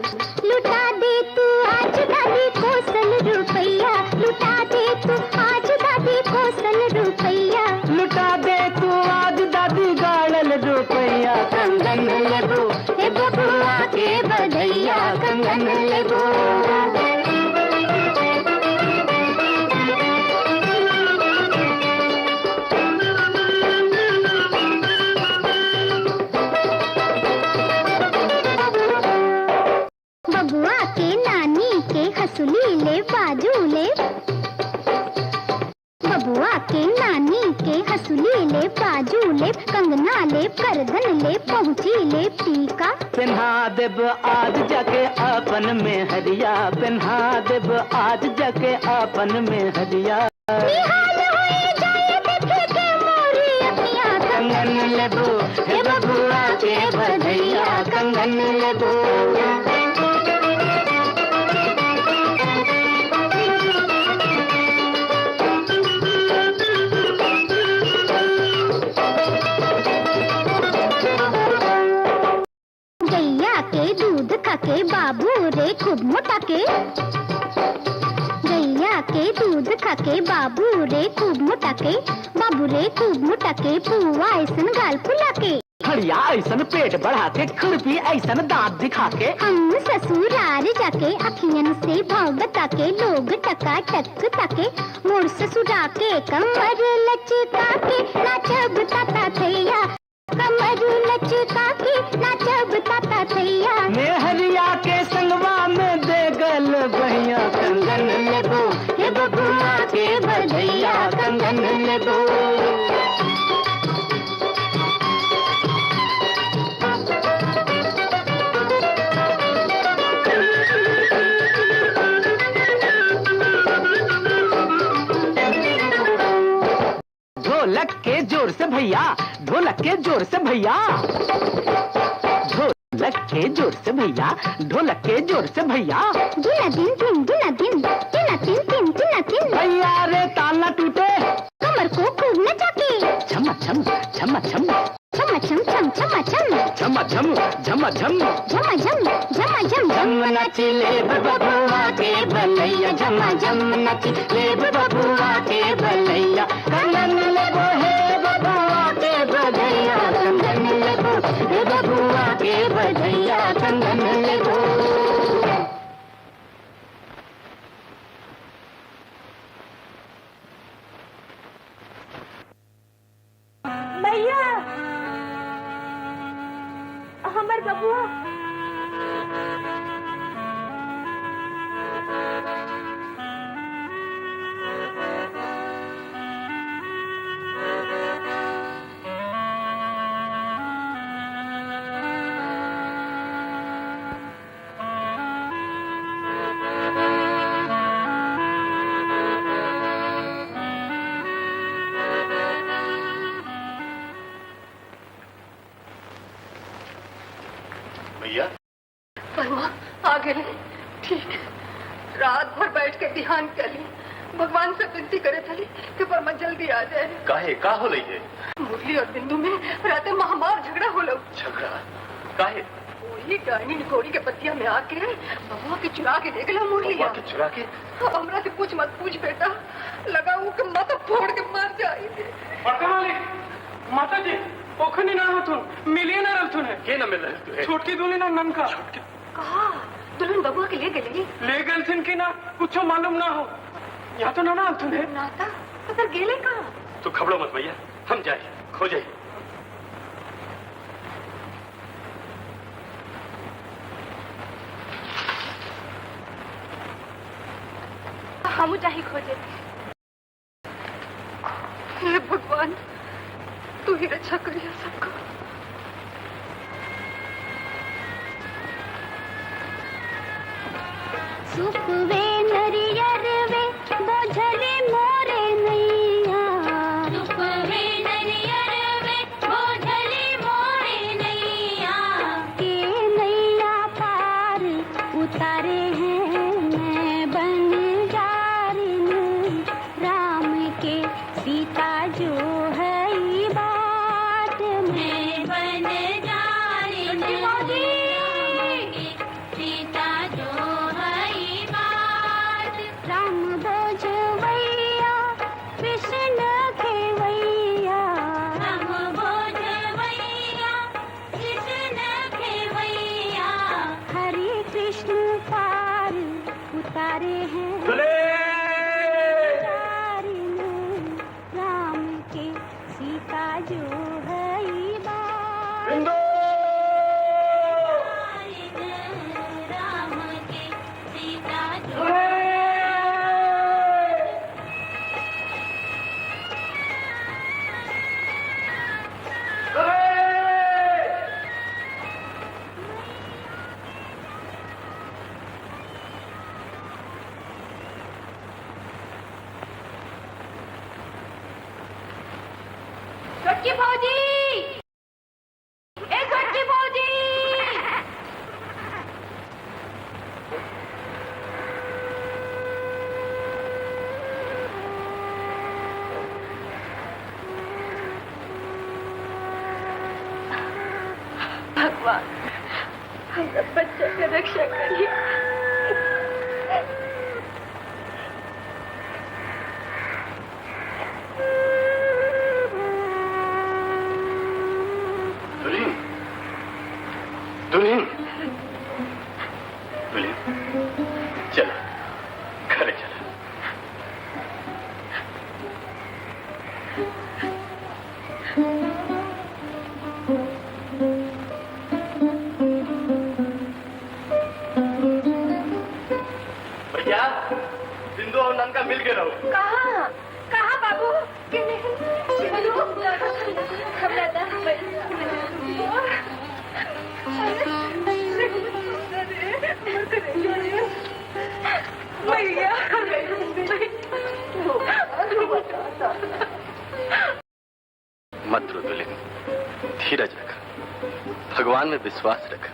लुटा दे तू आज दादी को सल रुपैया, लुटा दे तू आज दादी को सल रुपैया, लुटा दे तू आज दादी गाड़ल रुपैया। कंगन लेबो हे बबुआ के बधैया, कंगन लेबो। बबुआ के नानी के हंसुली ले बाजू ले, बबुआ के नानी के हंसुली ले बाजू ले, कंगना ले करधन ले पहुँची ले टीका। पिन्हा देब आज जाके अपन में हरिया, पिन्हा देब आज जाके अपन में हरिया। निहाल होए जाए देखे के मोरी अखियाँ, कंगन लेबो हे बबुआ के बधैया, कंगन लेबो। गैया के दूध खाके बाबू रे खूब मोटा के, गैया के दूध खाके बाबू रे खूब मोटा के, बाबू रे खूब मोटा के पुआ ऐसन गाल फुला के, हड़िया ऐसन पेट बढ़ा के, खुरपी ऐसन दांत दिखा के, हम ससुराल जाके अखियन से भाव बता के, लोग टका टक ताके, मोर ससुरा के कमर लचका के, नाचब ताता थैया, कमर लचका के नाचब ताता थैया। मेहरिया के संगवा में दे गल बहिया, कंगन लेबो हे बबुआ के बधैया, कंगन लेबो। ढोलक के जोर से भैया, ढोलक के जोर से भैया, ढोलक के जोर से भैया, ढोलक के जोर से भैया। दुना दिन दिन दुना दिन दुना दिन दिन दुना दिन। भैया रे ताल न टूटे, कमर को खूब नचाके। छमा छम छमा छम छमा छम छम छमा छम छमा छम झमा झम झमा झम झमा झम। झम नचिले बबुआ के भलैया, झमा झम नचिले बबुआ के भलैया। कंगन लेबो हे बबुआ के बधैया, कंगन लेबो हे बबुआ के बधैया, कंगन लेबो। मैया हमर बबुआ। भैया परमा आ गए। ठीक है, रात भर बैठ के ध्यान करी, भगवान से विनती करे थी कि परमा जल्दी आ जाए। काहे का हो रही है? मुरली और बिंदु में राते महामार झगड़ा हो लो। झगड़ा काहे? वही डायनी निकोड़ी के पतिया में आके बबुआ के चुरा के देख ला मुरली। बबुआ के चुरा के? हमरा से कुछ मत पूछ बेटा, लगा वो के माथा फोड़ के मार जाई। माता जी ओखनी ना होतुन, मिलिए ना रहतुन है। के ना मिल रहे तू? छोटकी दुल्हन ना ननका। कहा दुल्हन बबुआ के ले गई? ले गए थिन की ना कुछ मालूम ना हो। यहाँ तो ना ना अंतुन है। नाता अगर गेले कहाँ? तू खबरो मत भैया, हम जाए खो जाए। हम चाहे खोजे। हे भगवान, तू ही रक्षा करिए सबको। सुखवे नरियर वे बोझले मोरे नैया, सुखवे नरियर वे बोझले मोरे नैया, के नैया पार उतारे हैं मैं बनजारिन, राम के सीता जो है ये बात मैं बनजारिन, सीता जो राम बोझवैया कृष्ण खेवैया, राम बोझवैया कृष्ण खेवैया, हरे कृष्ण पार उतारे हैं राम के सीता जो है ये बात, राम के सीता जो छोटकी फौजी, ए छोटकी फौजी। भगवान हमारा बच्चा का रक्षा करिए। दुल्हन दुल्हन दुल्हन चलो घरे चलो। भैया बिंदु और ननका मिल के रहो। कहाँ कहाँ बाबू? कि नहीं भैया मत रो दुल्हन, धीरज रखा, भगवान में विश्वास रखा।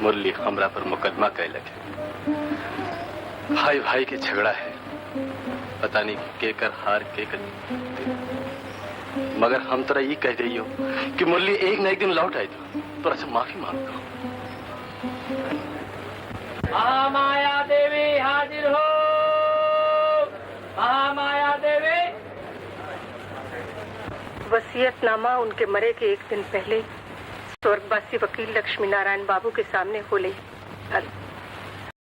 मुरली हमरा पर मुकदमा कैलक है। भाई भाई के झगड़ा है, पता नहीं केकर हार केकर, मगर हम तोरा ये कह दियो कि मुरली एक न एक दिन लौट आए तोरा से माफी मांगता हूं। महामाया देवी हाजिर हो, महामाया देवी। वसीयतनामा उनके मरे के एक दिन पहले स्वर्गवासी वकील लक्ष्मी नारायण बाबू के सामने हो ले,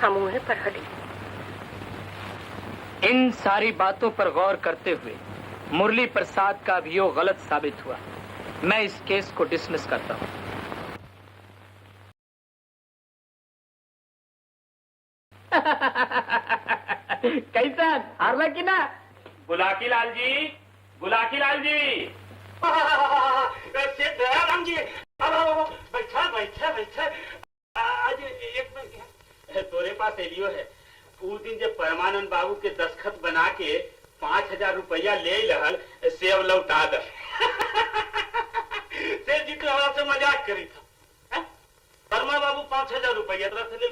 हम उन्हें पर हले। इन सारी बातों पर गौर करते हुए मुरली प्रसाद का अभियोग गलत साबित हुआ। मैं इस केस को डिसमिस करता हूं। कैसा हारला की ना? बुलाकी लाल जी, बुलाकी लाल जी। दयाराम जी, बैठा बैठा बैठा। आज एक मिनट, तोरे पास एलियो है। उस दिन जब परमानंद बाबू के दस्खत बना के 5,000 रुपया ले लहल से अब लौटा दे। से जी तो हमारा से मजाक करी था। परमा बाबू 5,000 रुपया तरह से ले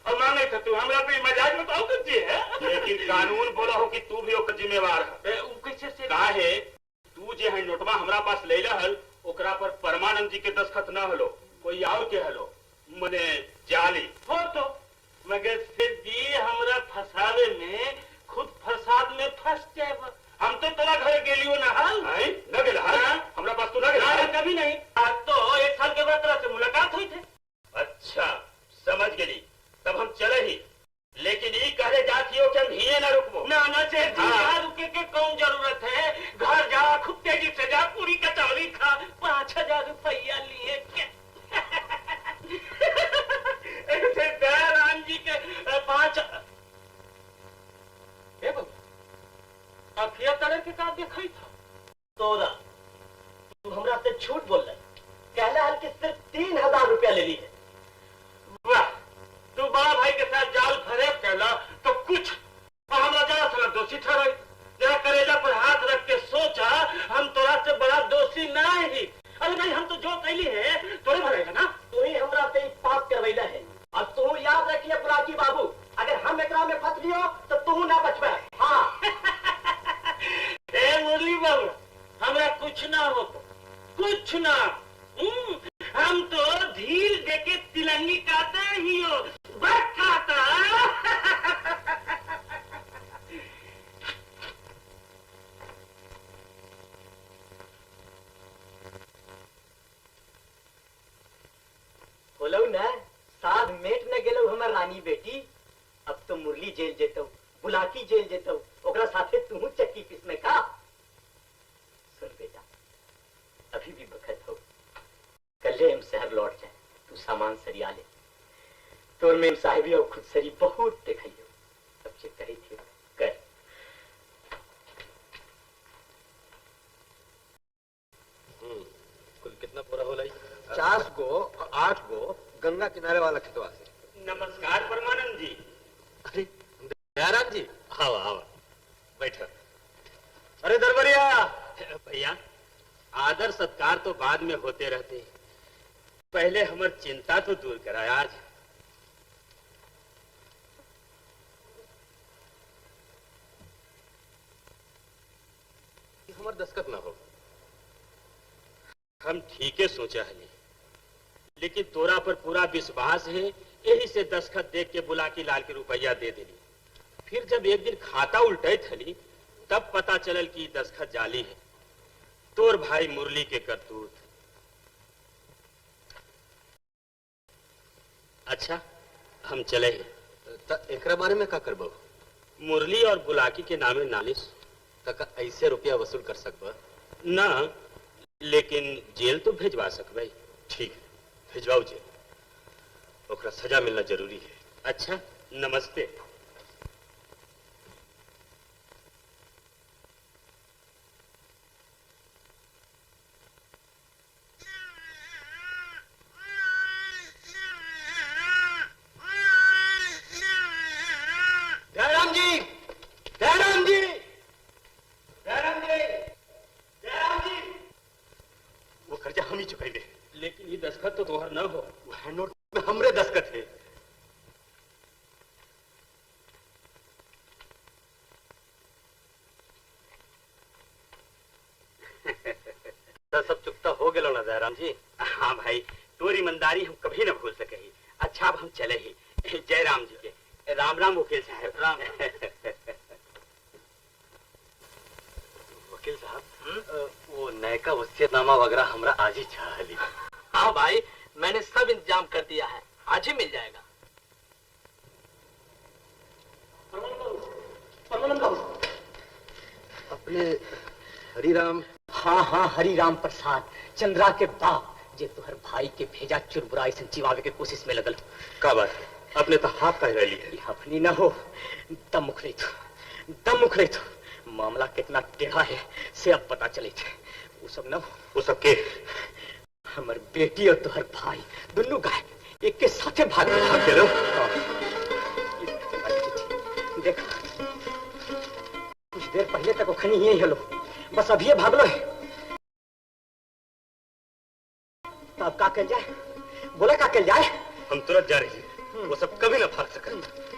और मांगे थे तू हमरा पे मजाक में तो करती है। लेकिन कानून बोला हो कि तू भी ओकर जिम्मेवार है। कैसे से काहे तू जे है नोटवा हमरा पास ले लहल ओकरा पर परमानंद जी के दस्खत न हलो, कोई और के हलो, मने जाली हो तो मगर से जी हमरा फसावे में खुद फसाद में फंस जाए। हम तो तोरा घर गेलियो ना हाल न गेल हमरा पास तू न गेल कभी नहीं। आज तो 1 साल के बाद तरह से मुलाकात हुई थे। अच्छा समझ गेली, तब हम चले ही। लेकिन ये कहे जातियों के हम हिये ना रुकबो ना ना से रुके के कौन जरूरत है। घर जा, खूब तेजी से जा, पूरी कचौरी खा, 5,000 रुपया लिए दयाराम जी के 5 अखिया तरह के का देखई था तोरा। तू हमरा से झूठ बोल रहा, कहला हल कि सिर्फ 3,000 रुपया ले ली है। वाह, तू बड़ा भाई के साथ जाल फरेब कहला तो कुछ हमरा जरा सा दोषी ठहराई। जरा करेजा पर हाथ रख के सोचा, हम तोरा से बड़ा दोषी नहीं। अरे भाई हम तो जो कैली है तोरे भरेगा ना। तू ही हमरा से पाप करवैला है। और तू याद रखिए बुलाकी बाबू, अगर हम एकरा में फंस लियो तो तू ना बचबे। हाँ ए मुरली बाबू, हमरा कुछ ना हो, कुछ ना। हम तो धीर देके तिलंगी काटे ही हो, बस खाता। बोलो ना, साथ मेट न गेलो हमर रानी बेटी। अब तो मुरली जेल जेतो, बुलाकी जेल जेतो, ओकरा साथे तू चक्की पिस में का। सुन बेटा, अभी भी बखत हो, कल हम शहर लौट जाए, तू सामान सरिया ले। तोर में साहिबी और खुद सरी बहुत देखियो। अब जे कही थी कर। कुल कितना पूरा होला? 50 गो और 8 गो गंगा किनारे वाला खेतवा से। नमस्कार परमानंद जी। अरे दयाराम जी, आओ आओ बैठो। अरे दरबारिया भैया, आदर सत्कार तो बाद में होते रहते, पहले हमार चिंता तो दूर कराए। आज हमार दस्खत ना हो। हम ठीक है सोचा है, लेकिन तोरा पर पूरा विश्वास है, यही से दस्खत देख के बुलाकी लाल के रुपया दे देली। फिर जब एक दिन खाता उल्टे थली तब पता चलल कि दस्खत जाली है। तोर भाई मुरली के करतूत। अच्छा हम चले हैं। एकरा बारे में का करबो? मुरली और बुलाकी के नामे नालिश। तक ऐसे रुपया वसूल कर सकबा ना, लेकिन जेल तो भेजवा सकबे। ठीक है, भिजवाओ जेल, ओकरा सजा मिलना जरूरी है। अच्छा नमस्ते। दयाराम जी, दयाराम जी, दयाराम जी, दयाराम जी। न हो, वो हैंड नोट में हमरे दस्तखत है। तो सब चुकता हो गया ना जयराम जी। हाँ भाई, तोरी ईमानदारी हम कभी न भूल सके ही। अच्छा अब हम चले ही जयराम जी के। राम राम वकील साहब। राम वकील साहब, वो नयका वसीयतनामा वगैरह हमरा आज ही चाह ली। हाँ भाई, मैंने सब इंतजाम कर दिया है, आज ही मिल जाएगा। अपने हरिराम। हाँ हाँ, हरिराम प्रसाद, चंद्रा के बाप, जे तुहर भाई के भेजा चुरबुराई संचिवावे के कोशिश में लगल। का बात है? अपने तो हाथ कह रही है। अपनी न हो, दम मुखले तो मामला कितना टेढ़ा है से अब पता चले थे। वो सब न हो, वो सब के हमर बेटी और तुहर भाई दोनों गायब, एक के साथे भाग चलो। देखा, कुछ देर पहले तक वो खनी यही हलो, बस अभी ये भागलो है। तो अब का कर जाए? बोला का कर जाए? हम तुरंत जा रही हैं, वो सब कभी न भाग सके।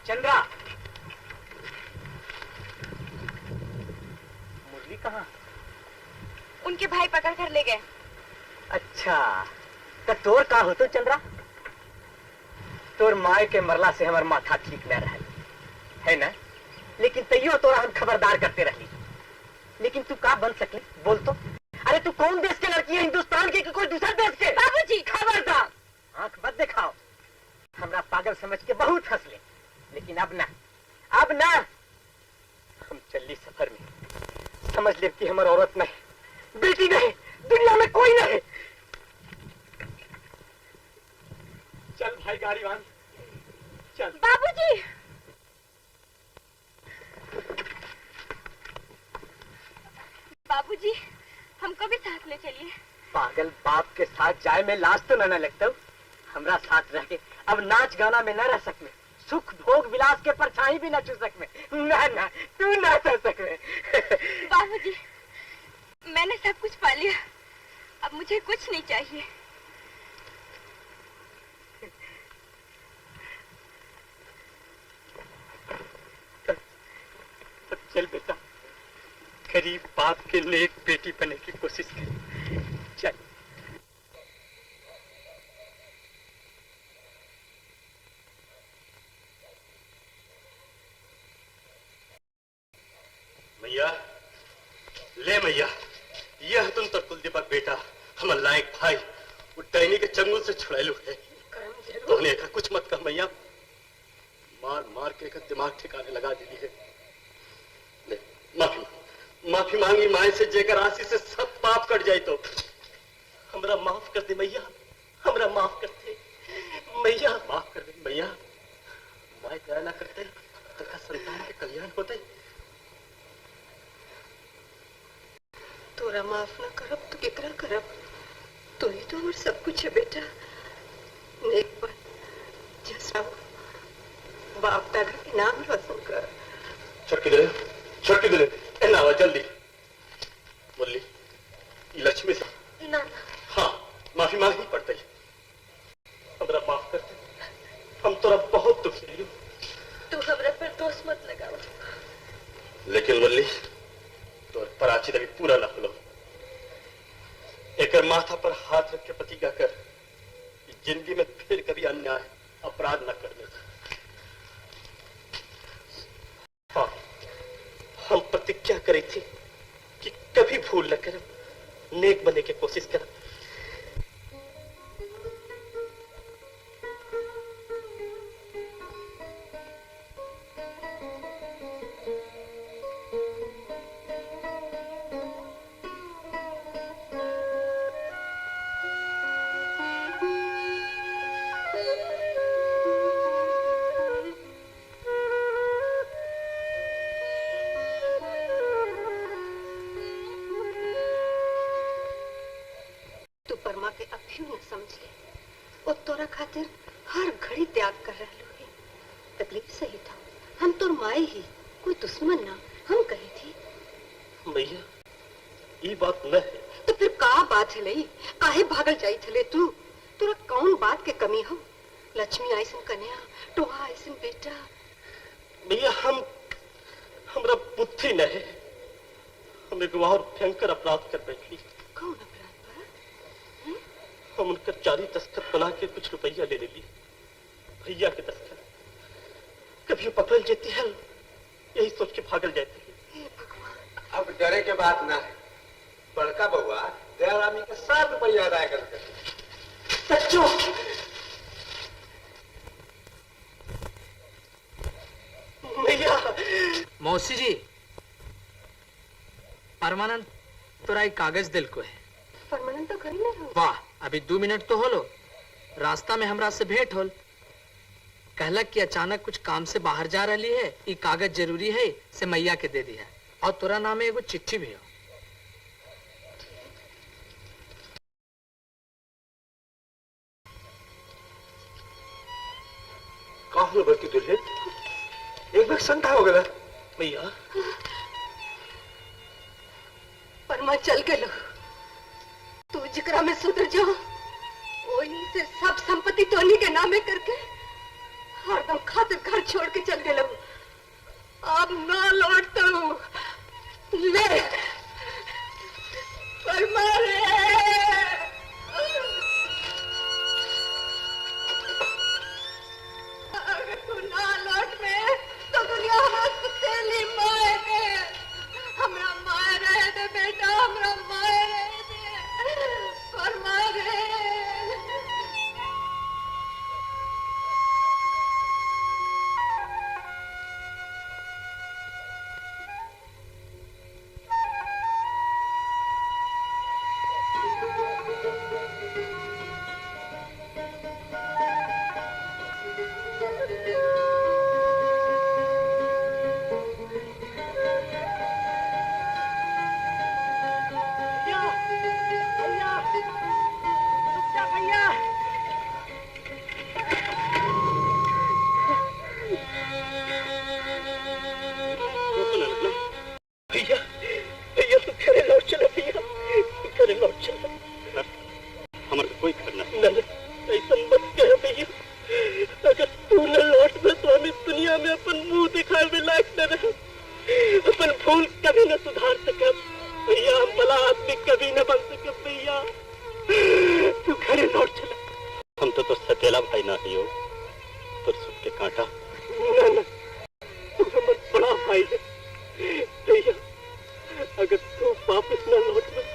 चंद्रा, मुरली कहाँ? उनके भाई पकड़ कर ले गए। अच्छा, तो तोर का हो तो चंद्रा? तोर माय के मरला से हमार माथा ठीक न रहा है ना, लेकिन तैयो तोरा हम खबरदार करते रही। लेकिन तू का बन सकली बोल तो? अरे तू कौन देश के लड़की है, हिंदुस्तान की कि कोई दूसरा देश के? बाबूजी, खबरदार, आंख मत दिखाओ। हमरा पागल समझ के बहुत हंस ले, लेकिन अब ना हम चली सफर में समझ ले कि हमारी औरत नहीं, बेटी नहीं, दुनिया में कोई नहीं। चल भाई गाड़ी बांध, चल। बाबूजी, बाबूजी, हमको भी साथ ले चलिए। पागल बाप के साथ जाए में लाज तो न लगता, हमरा साथ रह के अब नाच गाना में न रह सकते। सुख भोग विलास के परछाई भी न छू सकवे। ना ना तू ना छू सकवे। बाबूजी, मैंने सब कुछ पा लिया, अब मुझे कुछ नहीं चाहिए। चल बेटा, गरीब बाप के लिए एक बेटी बनने की कोशिश कर। चल। मैया, ले मैया, यह तुम तो कुलदीपक बेटा, हमारा लायक भाई, वो डैनी के चंगुल से छुड़ालू है। तूने का कुछ मत कह मैया, मार मार के दिमाग ठिकाने लगा दी है। ले, माफी मांगी माए से, जेकर आशी से सब पाप कट जाए तो हमरा माफ कर दे मैया, हमरा माफ कर दे मैया, माफ कर दे मैया। माए दया ना करते तो का संतान के कल्याण होते। तोरा माफ न करब तो केकरा करब? तू ही तो और सब कुछ है बेटा। नेक बन, जैसा बाप दादा के नाम रोशन कर। छटकी दे ना आवा जल्दी। मुरली, लक्ष्मी से ना हाँ माफी मांगनी पड़ती है। हमरा माफ कर दे, हम तोरा बहुत दुख दिलियो। तू हमरा पर दोष मत लगाओ। लेकिन मुरली, तोर पराचित अभी पूरा ना खुलो। एक माथा पर हाथ रख के प्रतिज्ञा कर, जिंदगी में फिर कभी अन्याय अपराध न करने। हाँ, हम प्रतिज्ञा करी थी कि कभी भूल न करब, नेक बनने की कोशिश करब। खातिर हर घड़ी त्याग कर रहे है। तकलीफ सही था, हम तो माए ही, कोई दुश्मन ना। हम कही थी भैया ये बात न है तो फिर का बात है लई? काहे भागल जाई थले तू? तोरा कौन बात के कमी हो? लक्ष्मी आइसन कन्या, टोहा आइसन बेटा। भैया हमरा बुद्धि न है, हम एक और भयंकर अपराध कर बैठी। कौन अपराध पर? हम उनका जारी दस्तखत बना के कुछ रुपया ले ली, भैया के दस्तखत। कभी पकड़ जेती है, यही सोच के भागल जाती है। अब डरे के बात ना है, बड़का बउआ दयारामी के 7 रुपया अदा कर सच्चो? भैया। मौसी जी, परमानंद तोरा एक कागज दिल को है। परमानंद तो करी नहीं हो। वाह, अभी 2 मिनट तो होलो। रास्ता में हमरा से भेंट होल, कहलक कि अचानक कुछ काम से बाहर जा रही है, ये कागज जरूरी है से मैया के दे दिया, और तोरा नाम एगो चिट्ठी भी हो। कहाँ बड़की दुल्हन, एक बार संता हो गया भैया। परमा चल के लो, तू जिकरा में सुधर जाओ, वही से सब संपत्ति तोनी के नामे करके हरदम खातिर घर छोड़ के चल गए। अब ना लौटता हूँ। ले परमा रे, अगर तू ना लौट में तो दुनिया हंस तेली माए के। हमरा माए रहे दे बेटा, हमरा माए रहे दे, परमा रे। कभी न बन सके भैया। तू घरे लौट चला। हम तो सतेला भाई ना ही हो, तो सुख के कांटा। ना ना, तू हमारा बड़ा भाई है भैया। अगर तू वापस न लौट में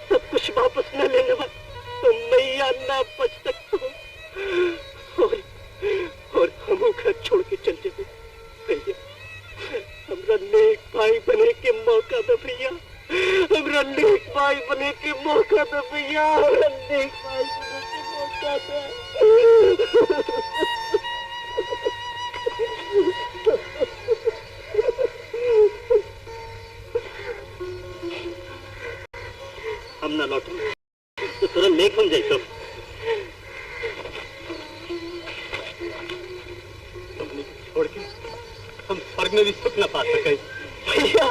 सब कुछ वापस न लेने में तो मैया ना बच सकता और हम घर छोड़ के चल जाए भैया। हमरा नेक भाई बने के मौका दे भैया। हमरा नेक भाई बने के मौका दे भैया। हमरा नेक भाई बने के मौका दे। हम ना लौटू तो थोड़ा नेक बन जाए। तो छोड़ के हम स्वर्ग में भी सुख न पा सके भैया।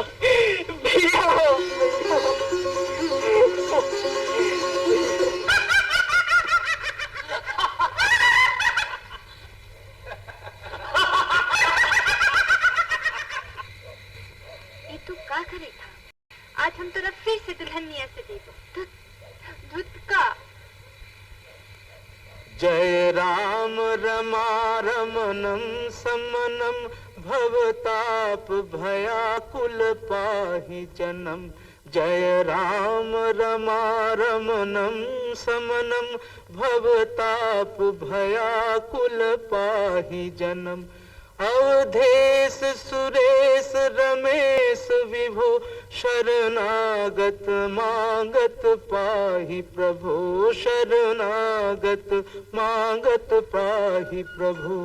भैया ये तू का करे था? आज हम तोरा फिर से दुल्हनिया से देबो धुत का। जय राम रमारमणम समनम भवताप भयाकुल पाहि जनम। जय राम रमारमणम समनम भवताप भयाकुल पाहि जनम। अवधेश सुरेश रमेश विभो शरणागत मांगत पाहि प्रभो। शरणागत मांगत पाहि प्रभो।